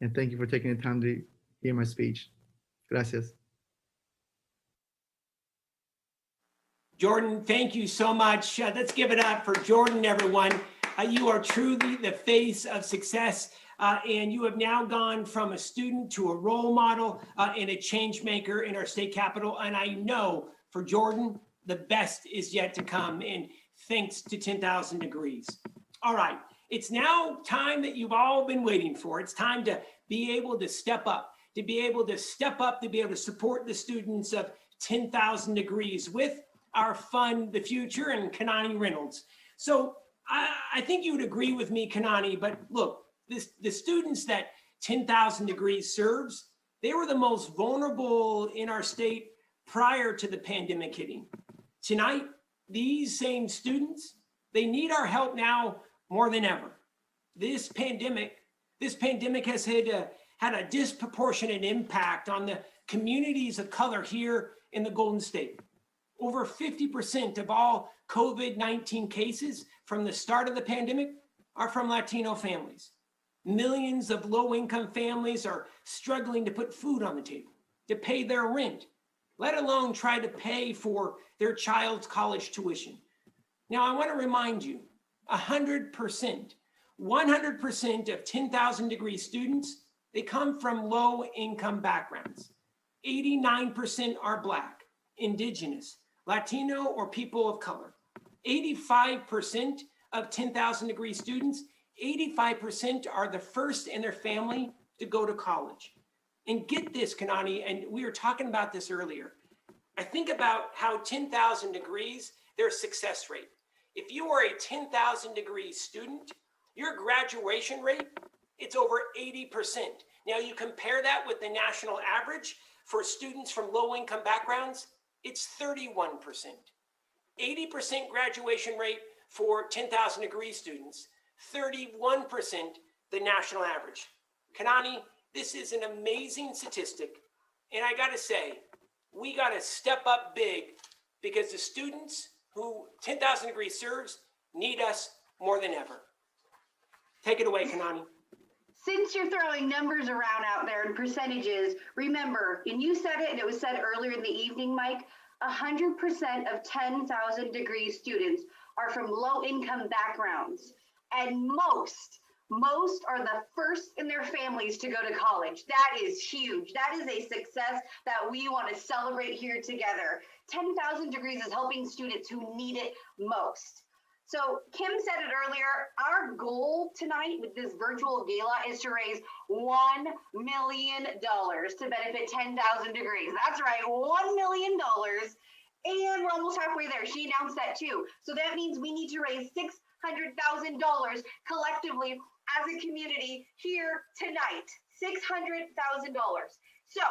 and thank you for taking the time to hear my speech. Gracias. Jordan, thank you so much. Let's give it up for Jordan, everyone. You are truly the face of success, and you have now gone from a student to a role model and a change maker in our state capitol. And I know for Jordan, the best is yet to come, and thanks to 10,000 degrees. All right, it's now time that you've all been waiting for. It's time to be able to step up, to be able to support the students of 10,000 degrees with our Fund the Future and Kanani Reynolds. So I think you would agree with me, Kanani, but look, the students that 10,000 degrees serves, they were the most vulnerable in our state prior to the pandemic hitting. Tonight, these same students, they need our help now more than ever. This pandemic has had a disproportionate impact on the communities of color here in the Golden State. Over 50% of all COVID-19 cases from the start of the pandemic are from Latino families. Millions of low-income families are struggling to put food on the table, to pay their rent, let alone try to pay for their child's college tuition. Now, I want to remind you, 100% of 10,000 degree students, they come from low-income backgrounds. 89% are Black, Indigenous, Latino, or people of color. 85% of 10,000 degree students, 85% are the first in their family to go to college. And get this, Kanani, and we were talking about this earlier. I think about how 10,000 degrees, their success rate. If you are a 10,000 degree student, your graduation rate, it's over 80%. Now you compare that with the national average for students from low-income backgrounds, it's 31%. 80% graduation rate for 10,000 degree students, 31% the national average. Kanani, this is an amazing statistic. And I gotta say, we gotta step up big because the students who 10,000 degrees serves need us more than ever. Take it away, Kanani. Since you're throwing numbers around out there and percentages, remember, and you said it and it was said earlier in the evening, Mike, 100% of 10,000 degree students are from low-income backgrounds. And most are the first in their families to go to college. That is huge. That is a success that we want to celebrate here together. 10,000 degrees is helping students who need it most. So Kim said it earlier, our goal tonight with this virtual gala is to raise $1 million to benefit 10,000 degrees. That's right, $1 million. And we're almost halfway there. She announced that too. So that means we need to raise $600,000 collectively as a community here tonight. $600,000. So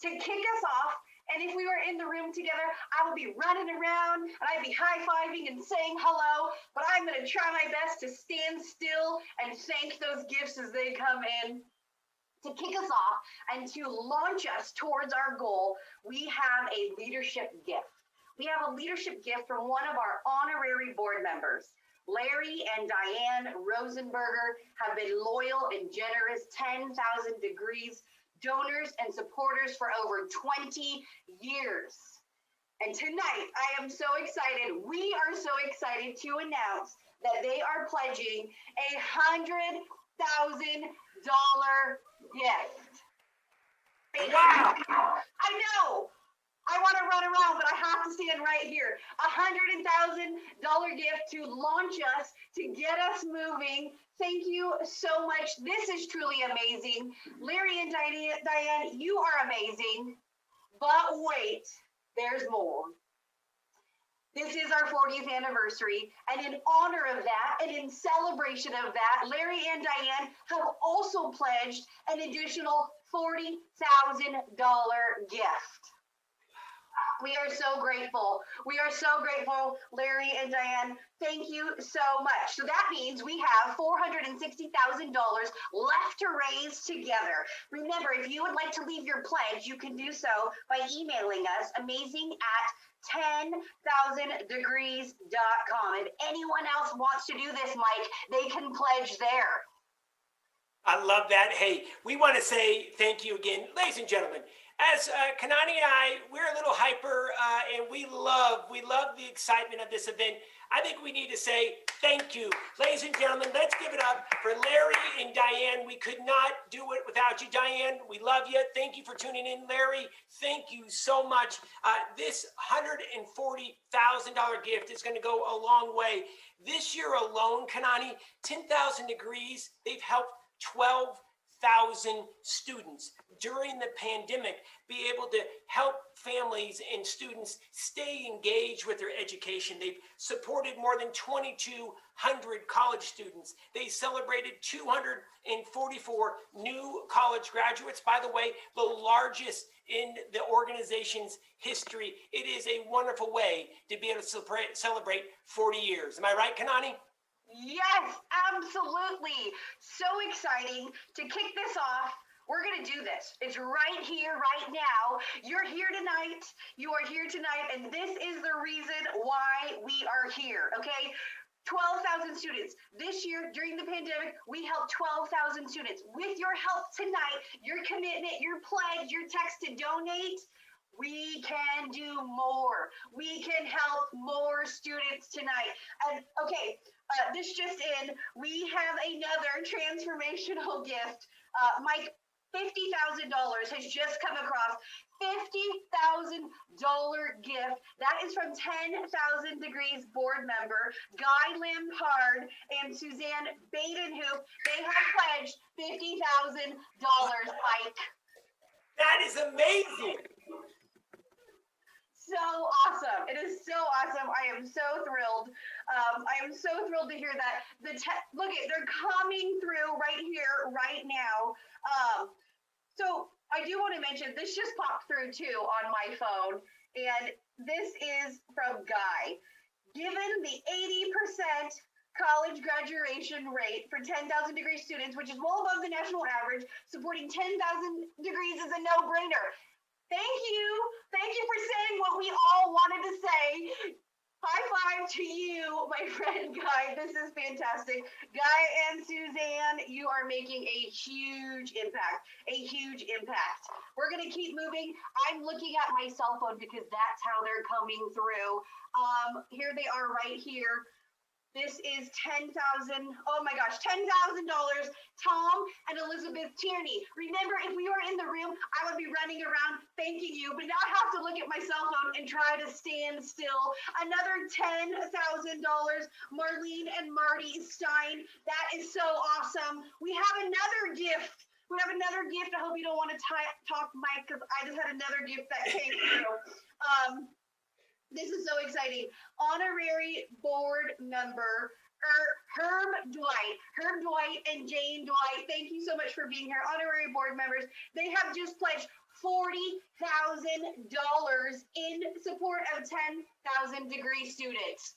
to kick us off, and if we were in the room together, I would be running around and I'd be high-fiving and saying hello, but I'm going to try my best to stand still and thank those gifts as they come in. To kick us off and to launch us towards our goal, we have a leadership gift. We have a leadership gift from one of our honorary board members. Larry and Diane Rosenberger have been loyal and generous 10,000 degrees donors and supporters for over 20 years. And tonight, I am so excited. We are so excited to announce that they are pledging a $100,000 gift. Wow! I know. I want to run around, but I have to stand right here. $100,000 gift to launch us, to get us moving. Thank you so much. This is truly amazing. Larry and Diane, you are amazing. But wait, there's more. This is our 40th anniversary, and in honor of that, and in celebration of that, Larry and Diane have also pledged an additional $40,000 gift. We are so grateful. We are so grateful, Larry and Diane. Thank you so much. So that means we have $460,000 left to raise together. Remember, if you would like to leave your pledge, you can do so by emailing us amazing@10,000degrees.com. If anyone else wants to do this, Mike, they can pledge there. I love that. Hey, we want to say thank you again, ladies and gentlemen. As Kanani and I, we're a little hyper, and we love the excitement of this event. I think we need to say thank you. Ladies and gentlemen, let's give it up for Larry and Diane. We could not do it without you, Diane. We love you. Thank you for tuning in, Larry. Thank you so much. This $140,000 gift is going to go a long way. This year alone, Kanani, 10,000 degrees, they've helped 12,000 students during the pandemic be able to help families and students stay engaged with their education. They've supported more than 2,200 college students. They celebrated 244 new college graduates. By the way, the largest in the organization's history. It is a wonderful way to be able to celebrate 40 years. Am I right, Kanani? Yes, absolutely. So exciting to kick this off. We're going to do this. It's right here, right now. You're here tonight. You are here tonight. And this is the reason why we are here. Okay. 12,000 students. This year, during the pandemic, we helped 12,000 students. With your help tonight, your commitment, your pledge, your text to donate, we can do more. We can help more students tonight. And okay, this just in, we have another transformational gift. Mike, $50,000 has just come across. $50,000 gift. That is from 10,000 Degrees board member Guy Lampard and Suzanne Badenhoop. They have pledged $50,000, Mike. That is amazing. So awesome. It is so awesome. I am so thrilled. I am so thrilled to hear that. Look, they're coming through right here, right now. So I do want to mention, this just popped through too on my phone, and this is from Guy. Given the 80% college graduation rate for 10,000 degree students, which is well above the national average, supporting 10,000 degrees is a no-brainer. Thank you. Thank you for saying what we all wanted to say. High five to you, my friend Guy. This is fantastic. Guy and Suzanne, you are making a huge impact, We're going to keep moving. I'm looking at my cell phone because that's how they're coming through. Here they are right here. This is $10,000. Oh my gosh, $10,000. Tom and Elizabeth Tierney. Remember, if we were in the room, I would be running around thanking you, but now I have to look at my cell phone and try to stand still. Another $10,000. Marlene and Marty Stein. That is so awesome. We have another gift. I hope you don't want to talk, Mike, because I just had another gift that came through. This is so exciting. Honorary board member Herb Dwight and Jane Dwight. Thank you so much for being here. Honorary board members. They have just pledged $40,000 in support of 10,000 degree students.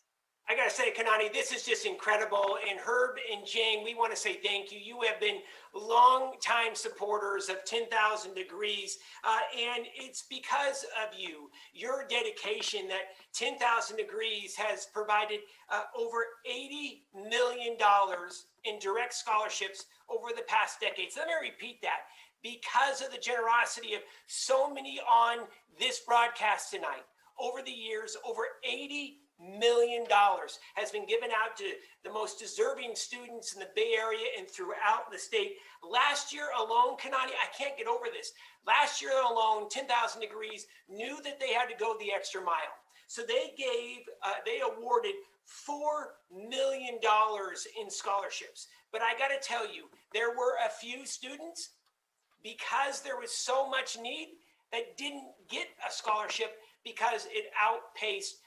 I got to say, Kanani, this is just incredible. And Herb and Jane, we want to say thank you. You have been long-time supporters of 10,000 Degrees. And it's because of you, your dedication, that 10,000 Degrees has provided over $80 million in direct scholarships over the past decades. Let me repeat that. Because of the generosity of so many on this broadcast tonight, over the years, over $80 million has been given out to the most deserving students in the Bay Area and throughout the state. Last year alone, Kanani, I can't get over this. Last year alone, 10,000 Degrees knew that they had to go the extra mile. So they awarded $4 million in scholarships. But I got to tell you, there were a few students, because there was so much need, that didn't get a scholarship because it outpaced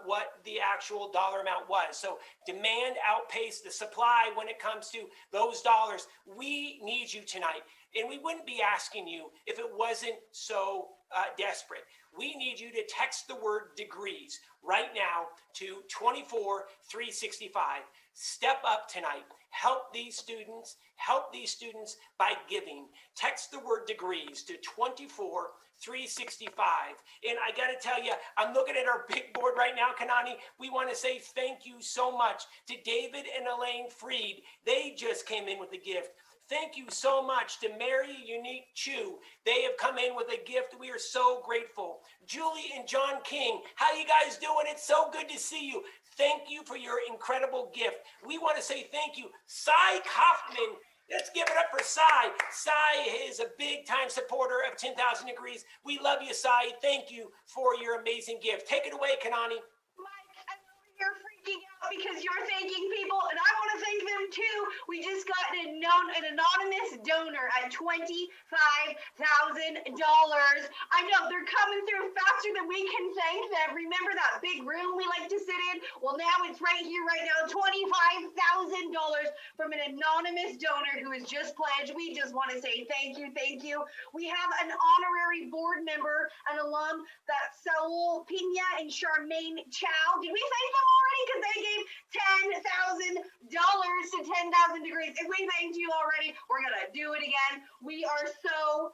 what the actual dollar amount was. So demand outpaced the supply when it comes to those dollars. We need you tonight. And we wouldn't be asking you if it wasn't so desperate. We need you to text the word degrees right now to 24365. Step up tonight. Help these students by giving. Text the word degrees to 24365. And I got to tell you, I'm looking at our big board right now, Kanani. We want to say thank you so much to David and Elaine Freed. They just came in with a gift. Thank you so much to Mary Unique Chu. They have come in with a gift. We are so grateful. Julie and John King, how you guys doing? It's so good to see you. Thank you for your incredible gift. We want to say thank you. Cy Kaufman, let's give it up for Cy. Cy is a big-time supporter of 10,000 Degrees. We love you, Cy. Thank you for your amazing gift. Take it away, Kanani. Mike, I'm over here freaking out because you're thanking people, and I want to thank them too. We just got an anonymous donor at $25,000. I know they're coming through faster than we can thank them. Remember that big room we like to sit in? Well, now it's right here, right now. $25,000 from an anonymous donor who has just pledged. We just want to say thank you, thank you. We have an honorary board member, an alum, that's Saul Pina and Charmaine Chow. Did we thank them already? Because they gave $10,000 to 10,000 Degrees. And we thanked you already. We're going to do it again. We are so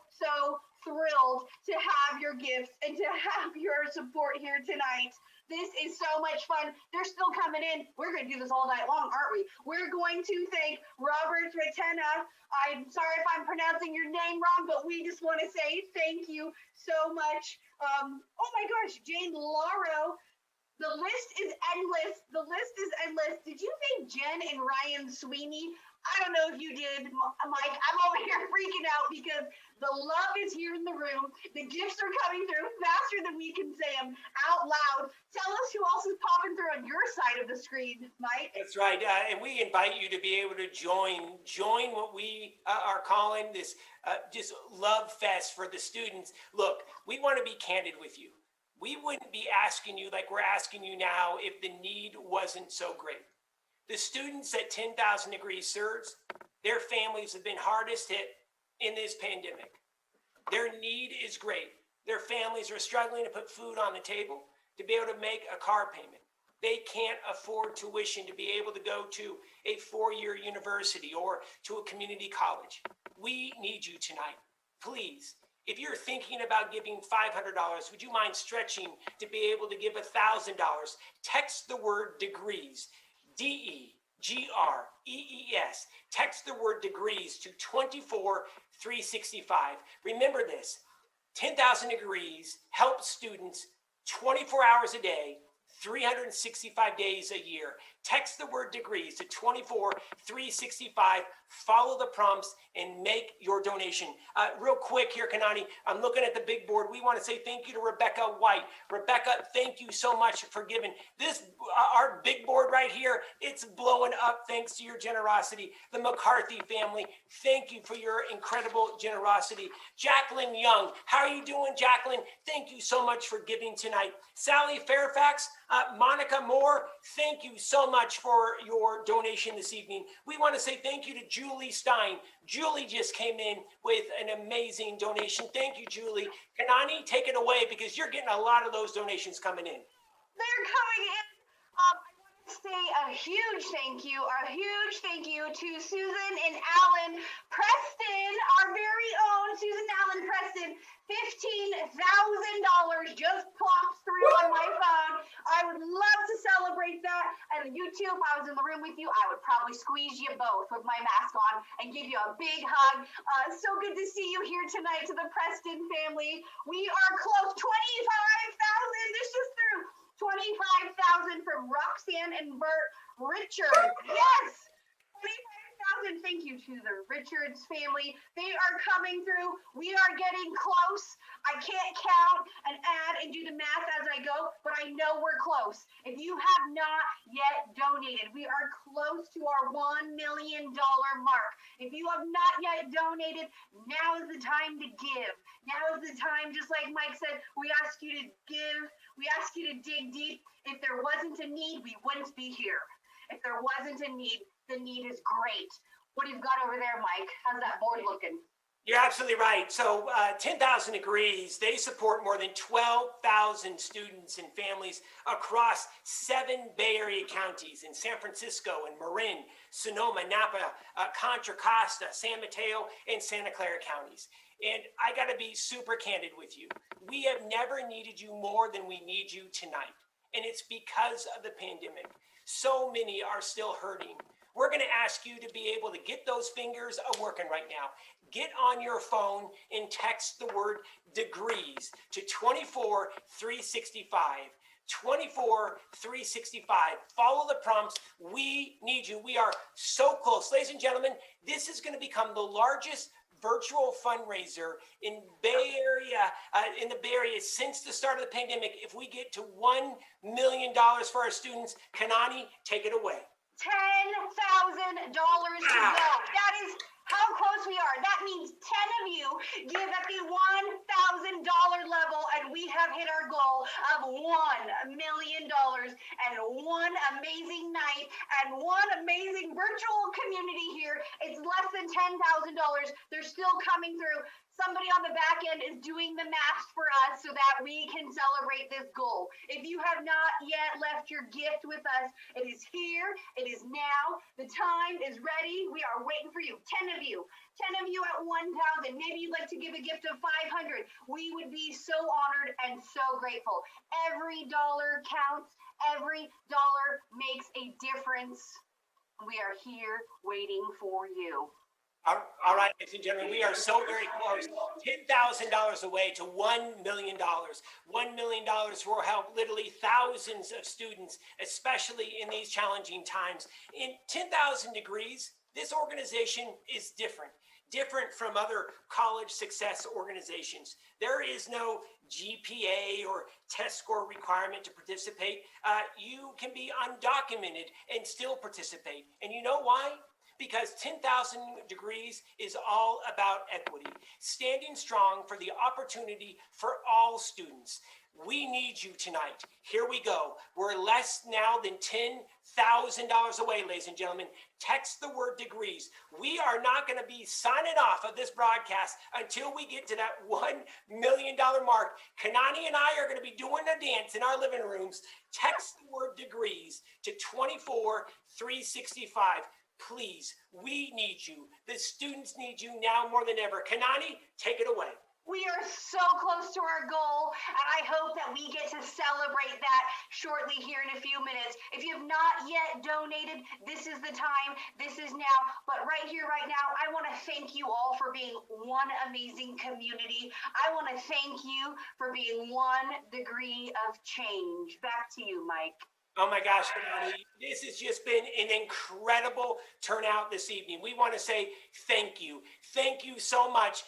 thrilled to have your gifts and to have your support here tonight. This is so much fun. They're still coming in. We're going to do this all night long, aren't we? We're going to thank Robert Ratena. I'm sorry if I'm pronouncing your name wrong, but we just want to say thank you so much. Oh my gosh, Jane Lauro. The list is endless. The list is endless. Did you thank Jen and Ryan Sweeney? I don't know if you did, Mike. I'm over here freaking out because the love is here in the room. The gifts are coming through faster than we can say them out loud. Tell us who else is popping through on your side of the screen, Mike. That's right. And we invite you to be able to join what we are calling this just love fest for the students. Look, we want to be candid with you. We wouldn't be asking you like we're asking you now if the need wasn't so great. The students at 10,000 Degrees serves, their families have been hardest hit in this pandemic. Their need is great. Their families are struggling to put food on the table, to be able to make a car payment. They can't afford tuition to be able to go to a 4-year university or to a community college. We need you tonight. Please, if you're thinking about giving $500, would you mind stretching to be able to give $1,000? Text the word degrees. DEGREES. Text the word degrees to 24365. Remember this, 10,000 Degrees helps students 24 hours a day, 365 days a year. Text the word degrees to 24365. Follow the prompts and make your donation. Real quick here, Kanani, I'm looking at the big board. We want to say thank you to Rebecca White. Rebecca, thank you so much for giving. This, our big board right here, it's blowing up thanks to your generosity. The McCarthy family, thank you for your incredible generosity. Jacqueline Young, how are you doing, Jacqueline? Thank you so much for giving tonight. Sally Fairfax, Monica Moore, thank you so much for your donation this evening. We want to say thank you to Julie Stein. Julie just came in with an amazing donation. Thank you, Julie. Kanani, take it away because you're getting a lot of those donations coming in. They're coming in. I want to say a huge thank you to Susan and Alan Preston, our very own Susan Allen Preston. $15,000 just plopped through on my phone. I would love to celebrate that. And you too, if I was in the room with you, I would probably squeeze you both with my mask on and give you a big hug. So good to see you here tonight to the Preston family. We are close, 25,000. This just through 25,000 from Roxanne and Bert Richard. Yes. 25,000. Thank you to the Richards family. They are coming through. We are getting close. I can't count and add and do the math as I go, but I know we're close. If you have not yet donated, we are close to our $1 million mark. If you have not yet donated, now is the time to give. Now is the time, just like Mike said, we ask you to give. We ask you to dig deep. If there wasn't a need, we wouldn't be here. If there wasn't a need, the need is great. What do you got over there, Mike? How's that board looking? You're absolutely right. So 10,000 Degrees, they support more than 12,000 students and families across 7 Bay Area counties in San Francisco and Marin, Sonoma, Napa, Contra Costa, San Mateo, and Santa Clara counties. And I got to be super candid with you. We have never needed you more than we need you tonight. And it's because of the pandemic. So many are still hurting. We're going to ask you to be able to get those fingers working right now. Get on your phone and text the word degrees to 24365. 24365. Follow the prompts. We need you. We are so close. Ladies and gentlemen, this is going to become the largest virtual fundraiser in the Bay Area since the start of the pandemic. If we get to $1 million for our students, Kanani, take it away. $10,000 to go. That is how close we are. That means 10 of you give at the $1,000 level, and we have hit our goal of $1 million and one amazing night and one amazing virtual community here. It's less than $10,000. They're still coming through. Somebody on the back end is doing the math for us so that we can celebrate this goal. If you have not yet left your gift with us, it is here, it is now, the time is ready. We are waiting for you. 10 of you at 1,000. Maybe you'd like to give a gift of 500. We would be so honored and so grateful. Every dollar counts. Every dollar makes a difference. We are here waiting for you. All right, ladies and gentlemen, we are so very close. $10,000 away to $1 million. $1 million will help literally thousands of students, especially in these challenging times. In 10,000 Degrees, this organization is different from other college success organizations. There is no GPA or test score requirement to participate. You can be undocumented and still participate. And you know why? Because 10,000 Degrees is all about equity, standing strong for the opportunity for all students. We need you tonight. Here we go. We're less now than $10,000 away, ladies and gentlemen. Text the word degrees. We are not going to be signing off of this broadcast until we get to that $1 million mark. Kanani and I are going to be doing a dance in our living rooms. Text the word degrees to 24365. Please, we need you. The students need you now more than ever. Kanani, take it away. We are so close to our goal, and I hope that we get to celebrate that shortly here in a few minutes. If you have not yet donated, this is the time. This is now. But right here, right now, I want to thank you all for being one amazing community. I want to thank you for being 1 degree of change. Back to you, Mike. Oh my gosh, Kanani, this has just been an incredible turnout this evening. We want to say thank you. Thank you so much.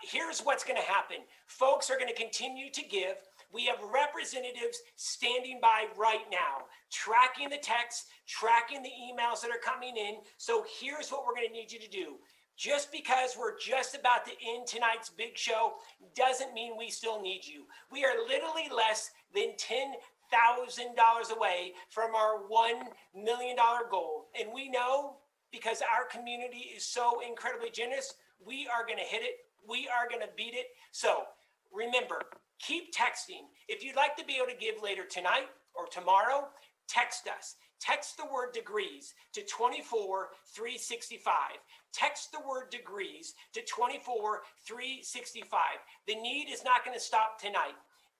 Here's what's going to happen. Folks are going to continue to give. We have representatives standing by right now, tracking the texts, tracking the emails that are coming in. So here's what we're going to need you to do. Just because we're just about to end tonight's big show doesn't mean we still need you. We are literally less than $10,000 away from our $1 million goal. And we know, because our community is so incredibly generous, we are going to hit it. We are going to beat it. So remember, keep texting. If you'd like to be able to give later tonight or tomorrow, text us. Text the word degrees to 24365. Text the word degrees to 24365. The need is not going to stop tonight.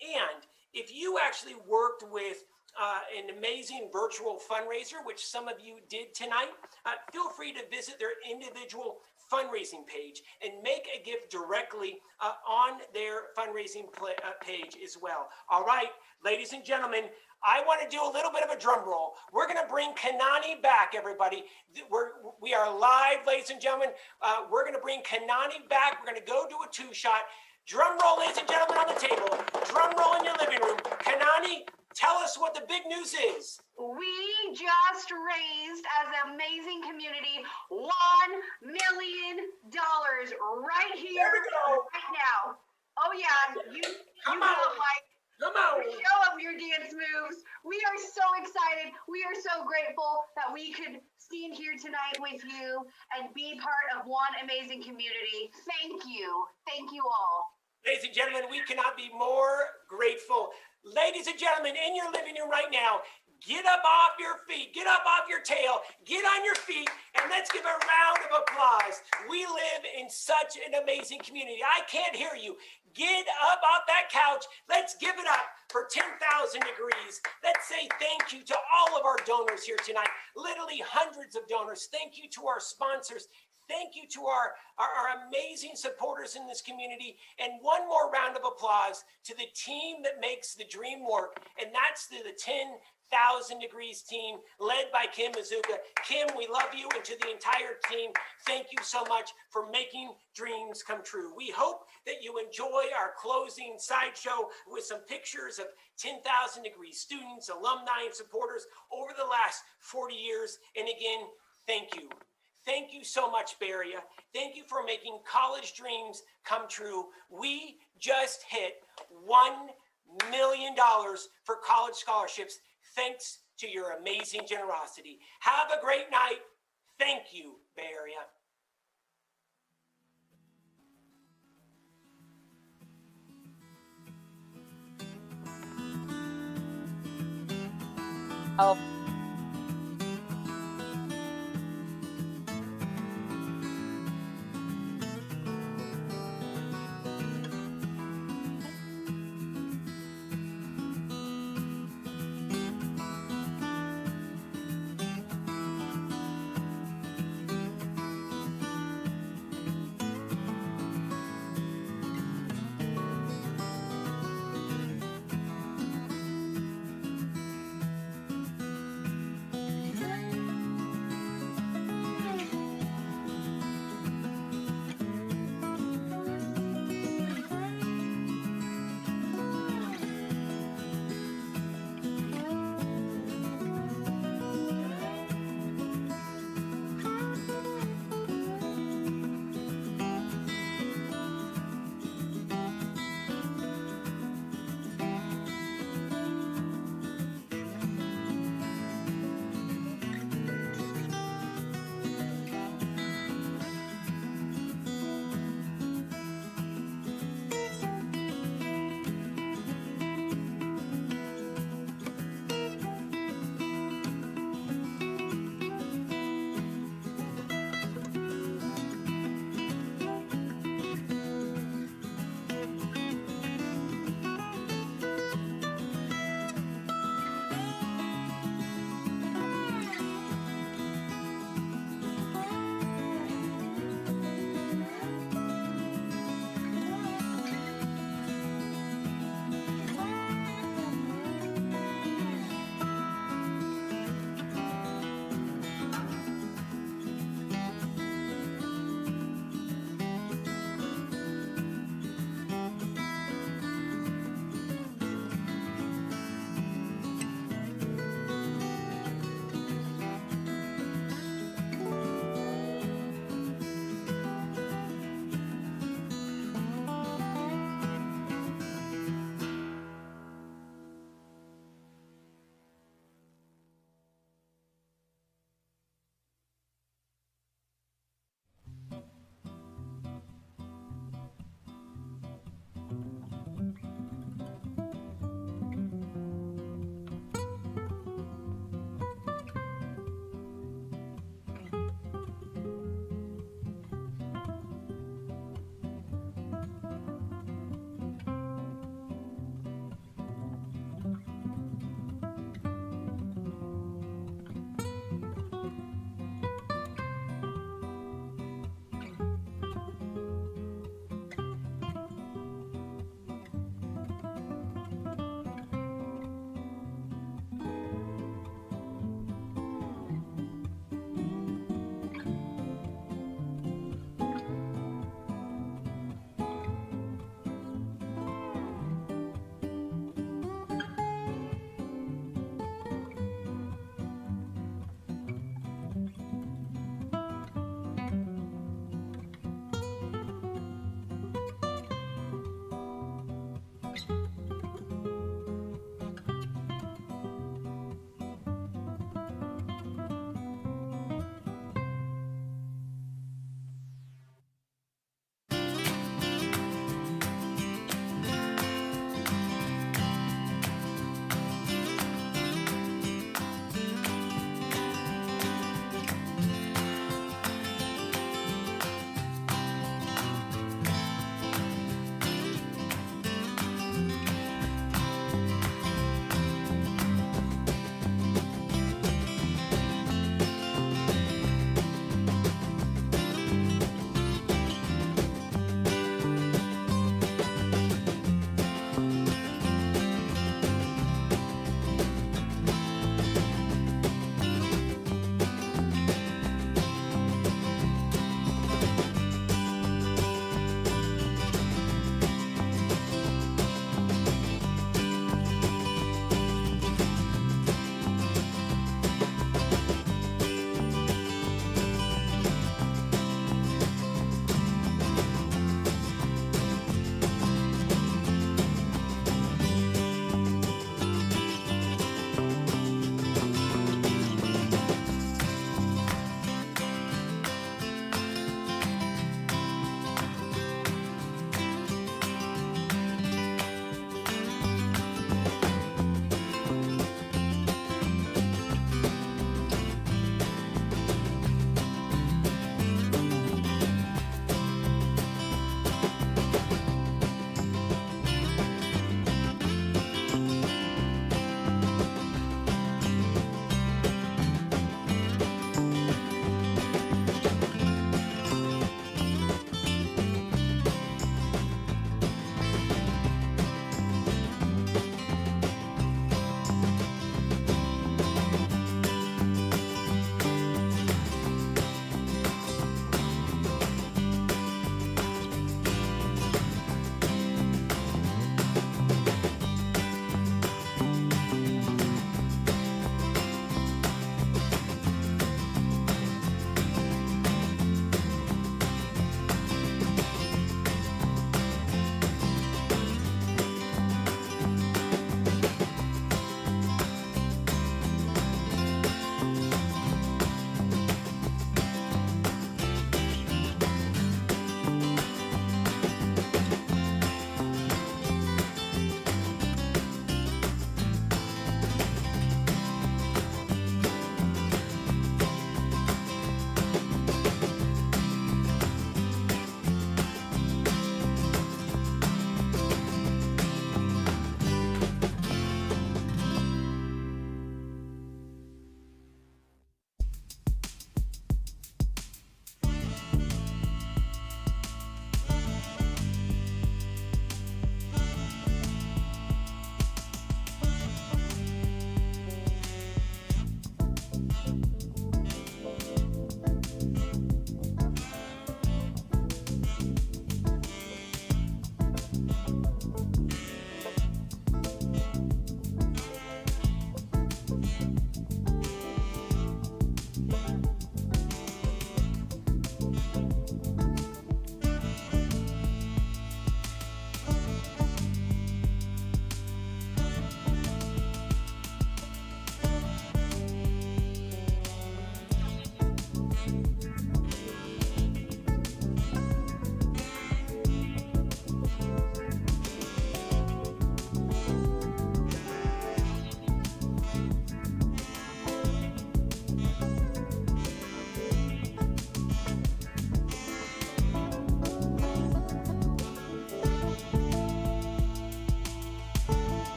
And if you actually worked with an amazing virtual fundraiser, which some of you did tonight, feel free to visit their individual fundraising page and make a gift directly on their fundraising page as well. All right, ladies and gentlemen, I want to do a little bit of a drum roll. We're going to bring Kanani back, everybody. We are live, ladies and gentlemen. We're going to bring Kanani back. We're going to go do a 2-shot. Drum roll, ladies and gentlemen, on the table. Drum roll in your living room. Kanani, tell us what the big news is. We just raised, as an amazing community, $1 million right here, right now. Oh yeah, you Come know, on. Mike. Come on. Show up your dance moves. We are so excited. We are so grateful that we could stand here tonight with you and be part of one amazing community. Thank you. Thank you all. Ladies and gentlemen, we cannot be more grateful. Ladies and gentlemen, in your living room right now, get up off your feet, get up off your tail, get on your feet, and let's give a round of applause. We live in such an amazing community. I can't hear you. Get up off that couch. Let's give it up for 10,000 Degrees. Let's say thank you to all of our donors here tonight. Literally hundreds of donors. Thank you to our sponsors. Thank you to our amazing supporters in this community. And one more round of applause to the team that makes the dream work. And that's the 10,000 Degrees team led by Kim Mazzuca. Kim, we love you, and to the entire team, thank you so much for making dreams come true. We hope that you enjoy our closing sideshow with some pictures of 10,000 Degrees students, alumni, and supporters over the last 40 years. And again, thank you. Thank you so much, Bay Area. Thank you for making college dreams come true. We just hit $1 million for college scholarships, thanks to your amazing generosity. Have a great night. Thank you, Bay Area. of